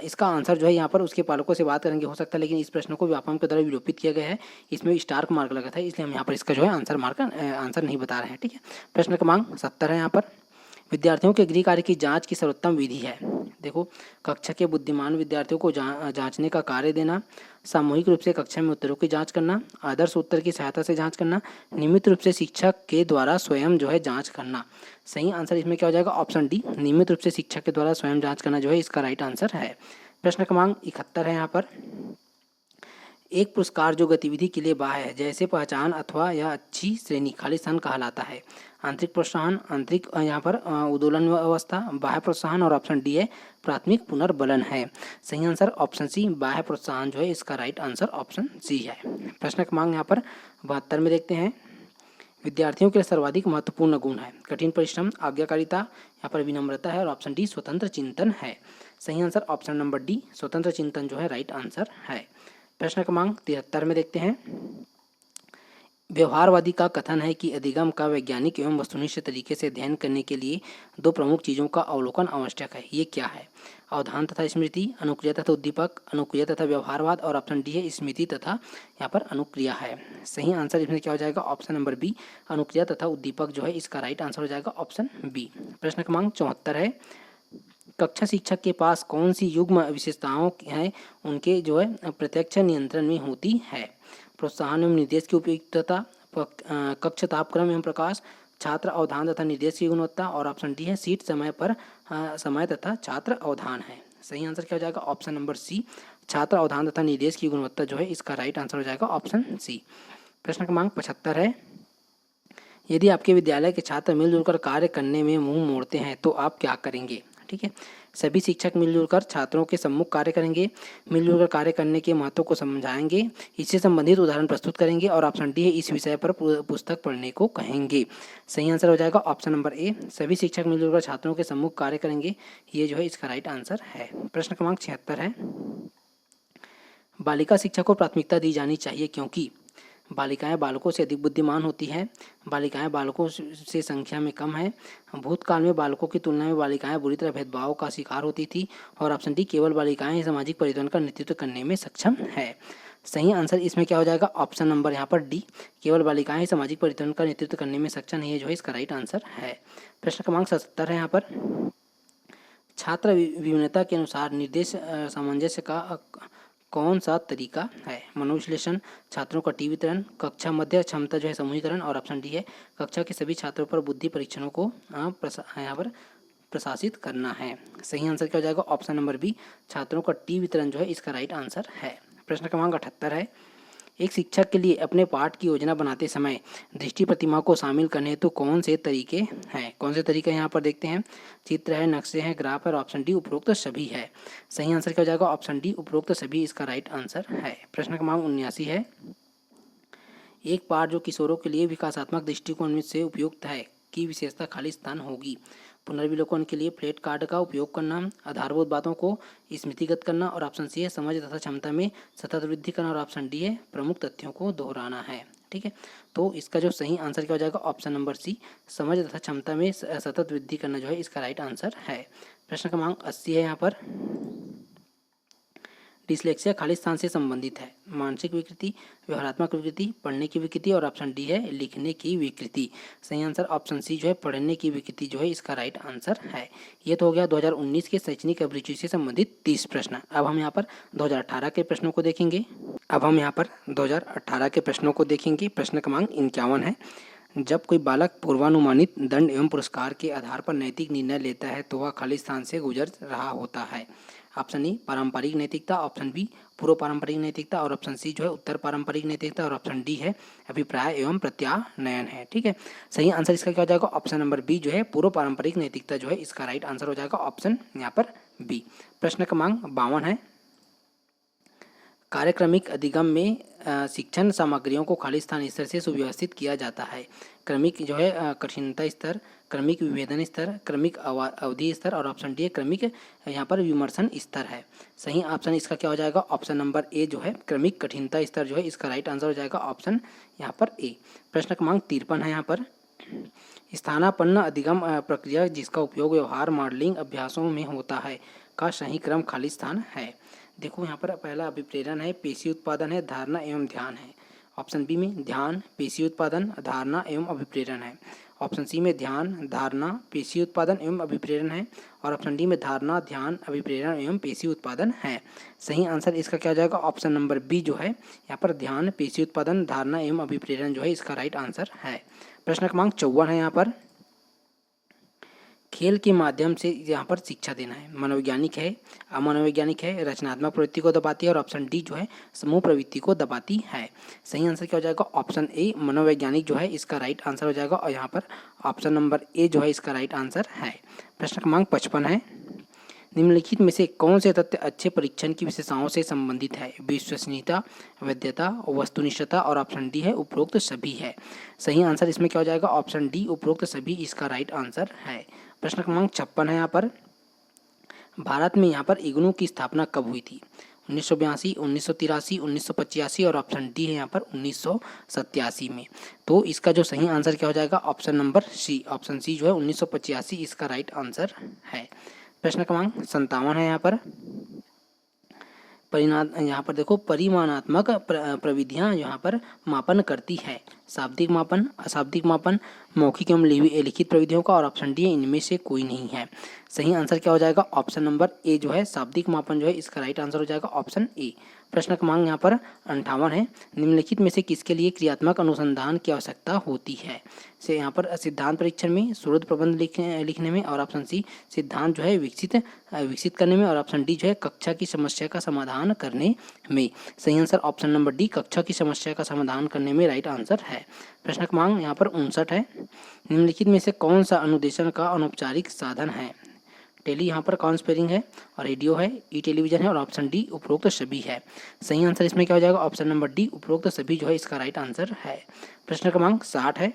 इसका आंसर जो है यहाँ पर उसके पालकों से बात करेंगे हो सकता है, लेकिन इस प्रश्न को व्यापम के द्वारा विलोपित किया गया है, इसमें स्टार्क मार्क लगा था, इसलिए हम यहाँ पर इसका जो है आंसर नहीं बता रहे हैं। ठीक है, प्रश्न क्रमांक 70 है यहाँ पर, विद्यार्थियों के गृह कार्य की जांच की सर्वोत्तम विधि है? देखो, कक्षा के बुद्धिमान विद्यार्थियों को जांचने का कार्य देना, सामूहिक रूप से कक्षा में उत्तरों की जांच करना, आदर्श उत्तर की सहायता से जांच करना, नियमित रूप से शिक्षक के द्वारा स्वयं जो है जांच करना। सही आंसर इसमें क्या हो जाएगा? ऑप्शन डी, नियमित रूप से शिक्षक के द्वारा स्वयं जांच करना जो है इसका राइट आंसर है। प्रश्न क्रमांक 71 है यहाँ पर, एक पुरस्कार जो गतिविधि के लिए बाह्य है, जैसे पहचान अथवा या अच्छी श्रेणी, खाली स्थान कहलाता है? आंतरिक प्रोत्साहन, आंतरिक यहाँ पर उदोलन अवस्था, बाह्य प्रोत्साहन। और ऑप्शन डी है प्राथमिक पुनर्बलन है। सही आंसर ऑप्शन सी, बाह्य प्रोत्साहन जो है इसका राइट आंसर ऑप्शन सी है। प्रश्न क्रमांक यहाँ पर 72 में देखते हैं, विद्यार्थियों के लिए सर्वाधिक महत्वपूर्ण गुण है? कठिन परिश्रम, आज्ञाकारिता, यहाँ पर विनम्रता है। और ऑप्शन डी स्वतंत्र चिंतन है। सही आंसर ऑप्शन नंबर डी, स्वतंत्र चिंतन जो है राइट आंसर है। प्रश्न क्रमांक 73 में देखते हैं, व्यवहारवादी का कथन है कि अधिगम का वैज्ञानिक एवं वस्तुनिष्ठ तरीके से अध्ययन करने के लिए 2 प्रमुख चीज़ों का अवलोकन आवश्यक है, ये क्या है? अवधान तथा स्मृति, अनुक्रिया तथा उद्दीपक, अनुक्रिया तथा व्यवहारवाद। और ऑप्शन डी है स्मृति तथा यहाँ पर अनुक्रिया है। सही आंसर इसमें क्या हो जाएगा? ऑप्शन नंबर बी, अनुक्रिया तथा उद्दीपक जो है इसका राइट आंसर हो जाएगा ऑप्शन बी। प्रश्न क्रमांक 74 है, कक्षा शिक्षक के पास कौन सी युग्म विशेषताओं हैं उनके जो है प्रत्यक्ष नियंत्रण में होती है? प्रोत्साहन एवं निर्देश की उपयुक्तता, कक्ष तापक्रम एवं प्रकाश, छात्र अवधान तथा निर्देश की गुणवत्ता। और ऑप्शन डी है सीट समय तथा छात्र अवधान है। सही आंसर क्या हो जाएगा? ऑप्शन नंबर सी, छात्र अवधान तथा निर्देश की गुणवत्ता जो है इसका राइट आंसर हो जाएगा ऑप्शन सी। प्रश्न क्रमांक 75 है, यदि आपके विद्यालय के छात्र मिलजुल कर कार्य करने में मुंह मोड़ते हैं तो आप क्या करेंगे? ठीक है। सभी शिक्षक मिलजुल कर छात्रों के सम्मुख कार्य करेंगे, मिलजुल कर कार्य करने के महत्व को समझाएंगे, इससे संबंधित उदाहरण प्रस्तुत करेंगे और ऑप्शन डी है इस विषय पर पुस्तक पढ़ने को कहेंगे। सही आंसर हो जाएगा ऑप्शन नंबर ए, सभी शिक्षक मिलजुल कर छात्रों के सम्मुख कार्य करेंगे, ये जो है इसका राइट आंसर है। प्रश्न क्रमांक 76 है, बालिका शिक्षा को प्राथमिकता दी जानी चाहिए क्योंकि बालिकाएं बालकों से अधिक बुद्धिमान होती हैं, बालिकाएं बालकों से संख्या में कम है, भूतकाल में बालकों की तुलना में बालिकाएं बुरी तरह भेदभाव का शिकार होती थी और ऑप्शन डी केवल बालिकाएं ही सामाजिक परिवर्तन का नेतृत्व करने में सक्षम है। सही आंसर इसमें क्या हो जाएगा ऑप्शन नंबर यहाँ पर डी, केवल बालिकाएं ही सामाजिक परिवर्तन का नेतृत्व करने में सक्षम है, ये जो है इसका राइट आंसर है। प्रश्न क्रमांक 77 है यहाँ पर, छात्र विभिन्नता के अनुसार निर्देश सामंजस्य का कौन सा तरीका है? मनोविश्लेषण, छात्रों का टी वितरण, कक्षा मध्य क्षमता जो है समूहीकरण और ऑप्शन डी है कक्षा के सभी छात्रों पर बुद्धि परीक्षणों को यहाँ पर प्रशासित करना है। सही आंसर क्या हो जाएगा ऑप्शन नंबर बी, छात्रों का टी वितरण जो है इसका राइट आंसर है। प्रश्न क्रमांक 78 है, एक शिक्षक के लिए अपने पाठ की योजना बनाते समय दृष्टि प्रतिमा को शामिल करने हेतु कौन से तरीके हैं? कौन से तरीके यहाँ पर देखते हैं, चित्र है, नक्शे हैं, ग्राफ है और ऑप्शन डी उपरोक्त सभी है। सही आंसर क्या हो जाएगा ऑप्शन डी उपरोक्त सभी इसका राइट आंसर है। प्रश्न क्रमांक 79 है, एक पाठ जो किशोरों के लिए विकासात्मक दृष्टिकोण से उपयुक्त है की विशेषता खाली स्थान होगी? पुनर्विलोकन के लिए फ्लैट कार्ड का उपयोग करना, आधारभूत बातों को स्मृतिगत करना और ऑप्शन सी है समझ तथा क्षमता में सतत वृद्धि करना और ऑप्शन डी है प्रमुख तथ्यों को दोहराना है। ठीक है, तो इसका जो सही आंसर क्या हो जाएगा ऑप्शन नंबर सी, समझ तथा क्षमता में सतत वृद्धि करना जो है इसका राइट आंसर है। प्रश्न क्रमांक 80 है यहाँ पर, डिसलेक्सिया खाली स्थान से संबंधित है, मानसिक विकृति, व्यवहारात्मक विकृति, पढ़ने की विकृति और ऑप्शन डी है लिखने की विकृति। सही आंसर ऑप्शन सी जो है पढ़ने की विकृति जो है इसका राइट आंसर है। ये तो हो गया 2019 के शैक्षणिक अभिरुचि से संबंधित 30 प्रश्न। अब हम यहाँ पर 2018 के प्रश्नों को देखेंगे। प्रश्न क्रमांक 51 है, जब कोई बालक पूर्वानुमानित दंड एवं पुरस्कार के आधार पर नैतिक निर्णय लेता है तो वह खाली स्थान से गुजर रहा होता है। ऑप्शन ए पारंपरिक नैतिकता, ऑप्शन बी पूर्व पारंपरिक नैतिकता और ऑप्शन सी जो है उत्तर पारंपरिक नैतिकता और ऑप्शन डी है अभिप्राय एवं प्रत्यानयन है। ठीक है, सही आंसर इसका क्या हो जाएगा ऑप्शन नंबर बी जो है पूर्व पारंपरिक नैतिकता जो है इसका राइट आंसर हो जाएगा ऑप्शन यहाँ पर बी। प्रश्न क्रमांक 52 है, कार्यक्रमिक अधिगम में शिक्षण सामग्रियों को खाली स्थान स्तर से सुव्यवस्थित किया जाता है। क्रमिक जो है कठिनता स्तर, क्रमिक विभेदन स्तर, क्रमिक अवधि स्तर और ऑप्शन डी है क्रमिक यहाँ पर विमर्शन स्तर है। सही ऑप्शन इसका क्या हो जाएगा ऑप्शन नंबर ए जो है क्रमिक कठिनता स्तर जो है इसका राइट आंसर हो जाएगा ऑप्शन यहाँ पर ए। प्रश्न क्रमांक 53 है यहाँ पर, स्थानापन्न अधिगम प्रक्रिया जिसका उपयोग व्यवहार मॉडलिंग अभ्यासों में होता है का सही क्रम खाली स्थान है। देखो यहाँ पर पहला अभिप्रेरण है, पेशी उत्पादन है, धारणा एवं ध्यान है। ऑप्शन बी में ध्यान, पेशी उत्पादन, धारणा एवं अभिप्रेरण है। ऑप्शन सी में ध्यान, धारणा, पेशी उत्पादन एवं अभिप्रेरण है और ऑप्शन डी में धारणा, ध्यान, अभिप्रेरण एवं पेशी उत्पादन है। सही आंसर इसका क्या हो जाएगा ऑप्शन नंबर बी जो है यहाँ पर ध्यान, पेशी उत्पादन, धारणा एवं अभिप्रेरण जो है इसका राइट आंसर है। प्रश्न क्रमांक 54 है यहाँ पर, खेल के माध्यम से यहाँ पर शिक्षा देना है, मनोवैज्ञानिक है, अमनोवैज्ञानिक है, रचनात्मक प्रवृत्ति को दबाती है और ऑप्शन डी जो है समूह प्रवृत्ति को दबाती है। सही आंसर क्या हो जाएगा ऑप्शन ए मनोवैज्ञानिक जो है इसका राइट आंसर हो जाएगा और यहाँ पर ऑप्शन नंबर ए जो है इसका राइट आंसर है। प्रश्न क्रमांक 55 है, निम्नलिखित में से कौन से तथ्य अच्छे परीक्षण की विशेषताओं से संबंधित है? विश्वसनीयता, वैधता, वस्तुनिष्ठता और ऑप्शन डी है उपरोक्त सभी है। सही आंसर इसमें क्या हो जाएगा ऑप्शन डी उपरोक्त सभी इसका राइट आंसर है। प्रश्न क्रमांक 56 है यहाँ पर, भारत में यहाँ पर इग्नू की स्थापना कब हुई थी? 1982, 1983, 1985 और ऑप्शन डी है यहाँ पर 1987 में। तो इसका जो सही आंसर क्या हो जाएगा option number C, option C जो है 1985 इसका राइट आंसर है। प्रश्न क्रमांक 57 है यहाँ पर, यहाँ पर देखो परिमाणात्मक प्रविधियाँ यहाँ पर मापन करती है, शाब्दिक मापन, अशाब्दिक मापन, मौखिक एवं लिखित प्रविधियों का और ऑप्शन डी इनमें से कोई नहीं है। सही आंसर क्या हो जाएगा ऑप्शन नंबर ए जो है शाब्दिक मापन जो है इसका राइट आंसर हो जाएगा ऑप्शन ए। प्रश्न क्रमांक यहाँ पर 58 है, निम्नलिखित में से किसके लिए क्रियात्मक अनुसंधान की आवश्यकता होती है? से यहाँ पर सिद्धांत परीक्षण में, शोध प्रबंध लिखने में और ऑप्शन सी सिद्धांत जो है विकसित करने में और ऑप्शन डी जो है कक्षा की समस्या का समाधान करने में। सही आंसर ऑप्शन नंबर डी कक्षा की समस्या का समाधान करने में राइट आंसर है। प्रश्न क्रमांक यहाँ पर 59 है, निम्नलिखित में से कौन सा अनुदेशन का अनौपचारिक साधन है? टेली यहाँ पर कौन स्पेलिंग है, और रेडियो है, ई टेलीविजन है, और ऑप्शन डी उपरोक्त सभी है। सही आंसर इसमें क्या हो जाएगा, ऑप्शन नंबर डी उपरोक्त सभी जो है इसका राइट आंसर है। प्रश्न क्रमांक 60 है,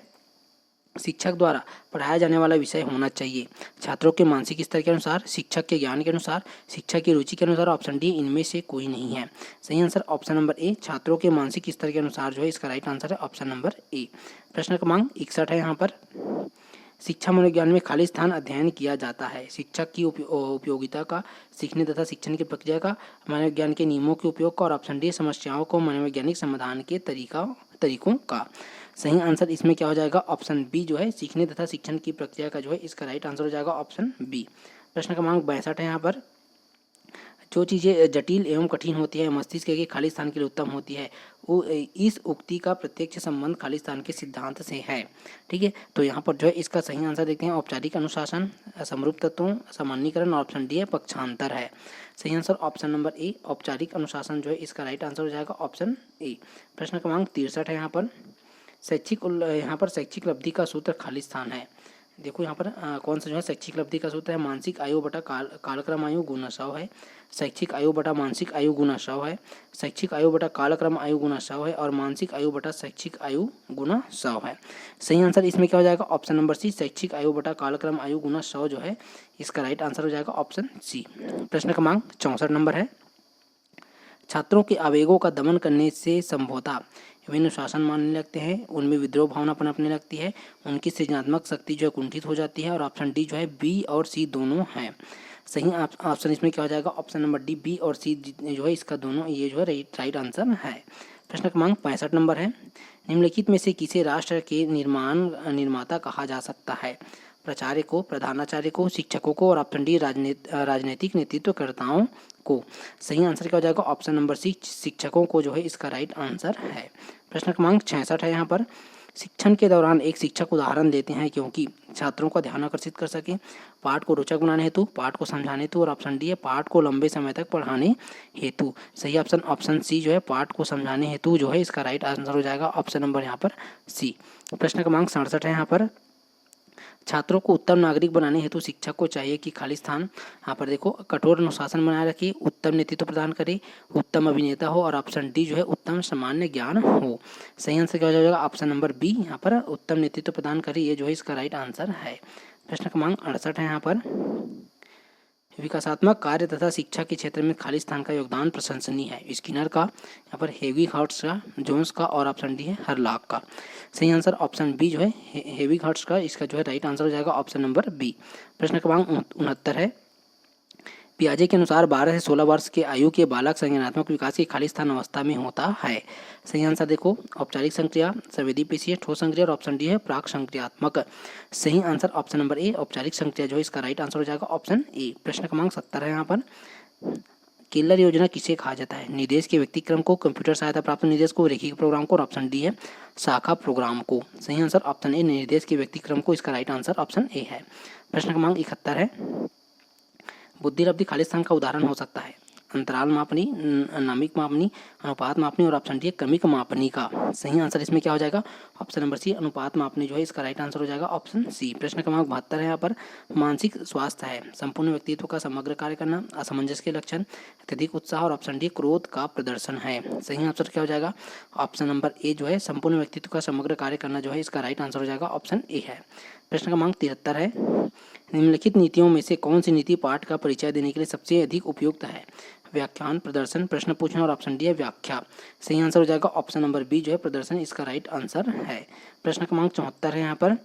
शिक्षक द्वारा पढ़ाया जाने वाला विषय होना चाहिए छात्रों के मानसिक स्तर के अनुसार, शिक्षक के ज्ञान के अनुसार, शिक्षक की रुचि के अनुसार, ऑप्शन डी इनमें से कोई नहीं है। सही आंसर ऑप्शन नंबर ए छात्रों के मानसिक स्तर के अनुसार जो है इसका राइट आंसर है ऑप्शन नंबर ए। प्रश्न क्रमांक 61 है यहाँ पर, शिक्षा मनोविज्ञान में खाली स्थान अध्ययन किया जाता है शिक्षक की उपयोगिता का, सीखने तथा शिक्षण की प्रक्रिया का, मनोविज्ञान के नियमों के उपयोग का, और ऑप्शन डी समस्याओं को मनोवैज्ञानिक समाधान के तरीकों का। सही आंसर इसमें क्या हो जाएगा, ऑप्शन बी जो है सीखने तथा शिक्षण की प्रक्रिया का जो है इसका राइट आंसर हो जाएगा ऑप्शन बी। प्रश्न क्रमांक 62 है यहाँ पर, जो चीज़ें जटिल एवं कठिन होती है मस्तिष्क के खाली स्थान के लिए उत्तम होती है, वो इस उक्ति का प्रत्यक्ष संबंध खाली स्थान के सिद्धांत से है। ठीक है, तो यहाँ पर जो है इसका सही आंसर देखते हैं, औपचारिक अनुशासन, समरूप तत्वों, सामान्यीकरण, ऑप्शन डी है पक्षांतर है। सही आंसर ऑप्शन नंबर ए औपचारिक अनुशासन जो है इसका राइट आंसर हो जाएगा ऑप्शन ए। प्रश्न क्रमांक 63 है यहाँ पर, शैक्षिक उपलब्धि का सूत्र खाली स्थान है। देखो यहाँ पर कौन सा जो है शैक्षिक उपलब्धि का सूत्र है, मानसिक आयु बटा कालक्रम आयु गुना 100 है, शैक्षिक आयु बटा मानसिक आयु गुना 100 है, शैक्षिक आयु बटा कालक्रम आयु गुना 100 है, और मानसिक आयु बटा शैक्षिक आयु गुना 100 है। सही आंसर इसमें क्या हो जाएगा, ऑप्शन नंबर सी शैक्षिक आयु बटा कालक्रम आयु गुना 100 जो है इसका राइट आंसर हो जाएगा ऑप्शन सी। प्रश्न क्रमांक 64 नंबर है, छात्रों के आवेगों का दमन करने से संभवतः वे अनुशासन मानने लगते हैं, उनमें विद्रोह भावना पनपने लगती है, उनकी सृजनात्मक शक्ति जो है कुंठित हो जाती है, और ऑप्शन डी जो है बी और सी दोनों हैं। सही ऑप्शन इसमें क्या हो जाएगा, ऑप्शन नंबर डी बी और सी जो है इसका दोनों ये जो है राइट आंसर है। प्रश्न क्रमांक 65 नंबर है, निम्नलिखित में से किसे राष्ट्र के निर्माता कहा जा सकता है, प्राचार्य को, प्रधानाचार्य को, शिक्षकों को, और ऑप्शन डी राजनीतिक नेतृत्वकर्ताओं को। सही आंसर क्या हो जाएगा, ऑप्शन नंबर सी शिक्षकों को जो है इसका राइट आंसर है। प्रश्न क्रमांक 66 है यहाँ पर, शिक्षण के दौरान एक शिक्षक उदाहरण देते हैं क्योंकि छात्रों का ध्यान आकर्षित कर सके, पाठ को रोचक बनाने हेतु, पाठ को समझाने हेतु, और ऑप्शन डी है पाठ को लंबे समय तक पढ़ाने हेतु। सही ऑप्शन सी जो है पाठ को समझाने हेतु जो है इसका राइट आंसर हो जाएगा ऑप्शन नंबर यहाँ पर सी। प्रश्न क्रमांक 67 है यहाँ पर, छात्रों को उत्तम नागरिक बनाने हेतु शिक्षक को चाहिए कि खाली स्थान, यहाँ पर देखो कठोर अनुशासन बनाए रखे, उत्तम नेतृत्व प्रदान करे, उत्तम अभिनेता हो, और ऑप्शन डी जो है उत्तम सामान्य ज्ञान हो। सही आंसर क्या हो जाएगा, ऑप्शन नंबर बी यहाँ पर उत्तम नेतृत्व प्रदान करे, ये जो है इसका राइट आंसर है। प्रश्न क्रमांक 68 है यहाँ पर, विकासात्मक कार्य तथा शिक्षा के क्षेत्र में खाली स्थान का योगदान प्रशंसनीय है, स्किनर का, यहाँ पर हेविघॉट्स का, जोन्स का, और ऑप्शन डी है हरलॉक का। सही आंसर ऑप्शन बी जो है हेविघॉट्स का, इसका जो है राइट आंसर हो जाएगा ऑप्शन नंबर बी। प्रश्न क्रमांक 69 है, पियाजे के अनुसार 12 से 16 वर्ष के आयु के बालक संज्ञानात्मक विकास की खाली स्थान अवस्था में होता है। सही आंसर देखो औपचारिक संक्रिया, संवेदी पेशीय, ठोस संक्रिया, और ऑप्शन डी है प्राक संक्रियात्मक। सही आंसर ऑप्शन नंबर ए औपचारिक संक्रिया जो है इसका राइट आंसर हो जाएगा ऑप्शन ए। प्रश्न क्रमांक 70 है यहाँ पर, केलर योजना किसे कहा जाता है, निर्देश के व्यक्तिक्रम को, कंप्यूटर सहायता प्राप्त निर्देश को, रेखीय प्रोग्राम को, और ऑप्शन डी है शाखा प्रोग्राम को। सही आंसर ऑप्शन ए निर्देश के व्यक्तिक्रम को, इसका राइट आंसर ऑप्शन ए है। प्रश्न क्रमांक 71 है, बुद्धिलब्धि खाली स्थान का उदाहरण हो सकता है, अंतराल मापनी, नामिक मापनी, अनुपात मापनी, और ऑप्शन डी है क्रमिक मापनी का। सही आंसर इसमें क्या हो जाएगा, ऑप्शन नंबर सी अनुपात मापनी जो है इसका राइट आंसर हो जाएगा ऑप्शन सी। प्रश्न क्रमांक 72 है यहाँ पर, मानसिक स्वास्थ्य है संपूर्ण व्यक्तित्व का समग्र कार्य करना, असमंजस के लक्षण, अत्यधिक उत्साह, और ऑप्शन डी क्रोध का प्रदर्शन है। सही आंसर क्या हो जाएगा, ऑप्शन नंबर ए जो है संपूर्ण व्यक्तित्व का समग्र कार्य करना जो है इसका राइट आंसर हो जाएगा ऑप्शन ए है। प्रश्न क्रमांक 73 है, निम्नलिखित नीतियों में से कौन सी नीति पाठ का परिचय देने के लिए सबसे अधिक उपयुक्त है, व्याख्यान, प्रदर्शन, प्रश्न पूछना, और ऑप्शन डी है व्याख्या। सही आंसर हो जाएगा ऑप्शन नंबर बी जो है प्रदर्शन, इसका राइट आंसर है। प्रश्न क्रमांक 74 है यहाँ पर,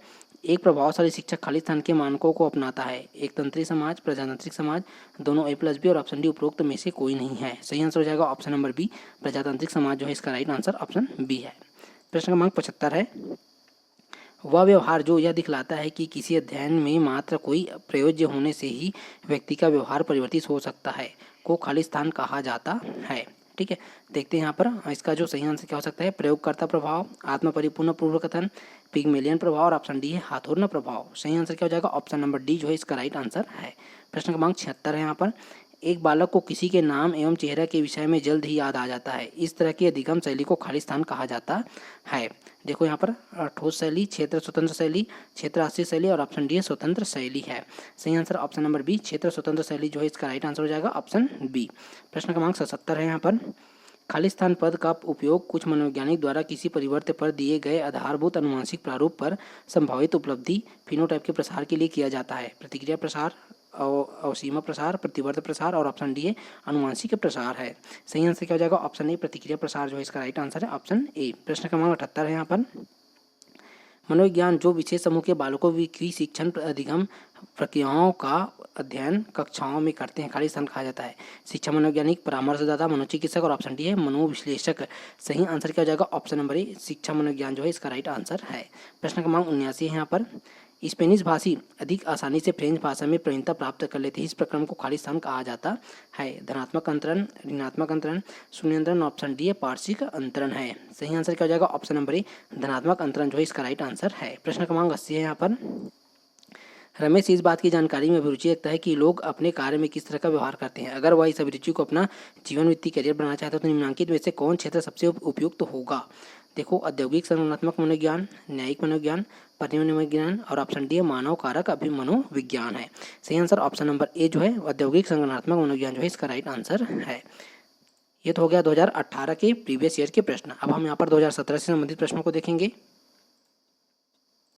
एक प्रभावशाली शिक्षक खाली स्थान के मानकों को अपनाता है, एक तंत्री समाज, प्रजातांत्रिक समाज, दोनों A+B, और ऑप्शन डी उपरोक्त में से कोई नहीं है। सही आंसर हो जाएगा ऑप्शन नंबर बी प्रजातांत्रिक समाज जो है इसका राइट आंसर ऑप्शन बी है। प्रश्न क्रमांक 75 है, वह व्यवहार जो यह दिखलाता है कि किसी अध्ययन में मात्र कोई प्रयोज्य होने से ही व्यक्ति का व्यवहार परिवर्तित हो सकता है को खाली स्थान कहा जाता है। ठीक है, देखते हैं यहाँ पर इसका जो सही आंसर क्या हो सकता है, प्रयोगकर्ता प्रभाव, आत्मपरिपूर्ण पूर्व कथन, पिग्मेलियन प्रभाव, और ऑप्शन डी है हाथोर्न प्रभाव। सही आंसर क्या हो जाएगा, ऑप्शन नंबर डी जो है इसका राइट आंसर है। प्रश्न क्रमांक 76 है यहाँ पर, एक बालक को किसी के नाम एवं चेहरा के विषय में जल्द ही याद आ जाता है। इस तरह की अधिगम शैली को खाली स्थान कहा जाता है। देखो यहाँ पर ठोस शैली, क्षेत्र स्वतंत्र शैली, क्षेत्र आश्रित शैली और ऑप्शन डी है स्वतंत्र शैली है। सही आंसर ऑप्शन नंबर बी, क्षेत्र स्वतंत्र शैली जो है इसका राइट आंसर हो जाएगा ऑप्शन बी। प्रश्न क्रमांक 77 है यहाँ पर। खाली स्थान पद का उपयोग कुछ मनोवैज्ञानिक द्वारा किसी परिवर्त पर दिए गए आधारभूत अनुवांशिक प्रारूप पर संभावित उपलब्धि फिनोटाइप के प्रसार के लिए किया जाता है। प्रतिक्रिया प्रसार, अवसीमा प्रसार, प्रतिवर्त प्रसार और ऑप्शन डी है अनुवांशिक प्रसार है। सही आंसर क्या हो जाएगा ऑप्शन ए, प्रतिक्रिया प्रसार जो है इसका राइट आंसर है ऑप्शन ए। प्रश्न क्रमांक 78 है यहाँ पर। मनोविज्ञान जो विशेष समूह के बालकों की शिक्षण अधिगम प्रक्रियाओं का अध्ययन कक्षाओं में करते हैं खाली स्थान कहा जाता है। शिक्षा मनोवैज्ञानिक, परामर्शदाता, मनोचिकित्सक और ऑप्शन डी है मनोविश्लेषक। सही आंसर क्या हो जाएगा ऑप्शन नंबर ए, शिक्षा मनोविज्ञान जो है इसका राइट आंसर है। प्रश्न क्रमांक 79 है यहाँ पर। स्पेनिश भाषी अधिक आसानी से फ्रेंच भाषा में प्रवीणता प्राप्त कर लेते हैं। इस प्रक्रम को खाली स्थान कहा जाता है। धनात्मक अंतरण, ऋणात्मक अंतरण, शून्य अंतरण, ऑप्शन डी है पार्श्विक अंतरण है। सही आंसर क्या हो जाएगा ऑप्शन नंबर ए, धनात्मक अंतरण जो है इसका राइट आंसर है। प्रश्न क्रमांक 80 है यहाँ पर। रमेश इस बात की जानकारी में अभिरुचि रखता है कि लोग अपने कार्य में किस तरह का व्यवहार करते हैं। अगर वह इस अभिरुचि को अपना जीवन वृत्ति करियर बनाना चाहता है तो निम्नलिखित में से कौन क्षेत्र सबसे उपयुक्त होगा। देखो, औद्योगिक संगठनात्मक मनोविज्ञान, न्यायिक मनोविज्ञान, पर्यावरण मनोविज्ञान और ऑप्शन डी है मानव कारक अभिमनोविज्ञान है। सही आंसर ऑप्शन नंबर ए जो है औद्योगिक संगठनात्मक मनोविज्ञान जो है इसका राइट आंसर है। ये तो हो गया 2018 के प्रीवियस ईयर के प्रश्न। अब हम यहाँ पर 2017 से संबंधित प्रश्नों को देखेंगे।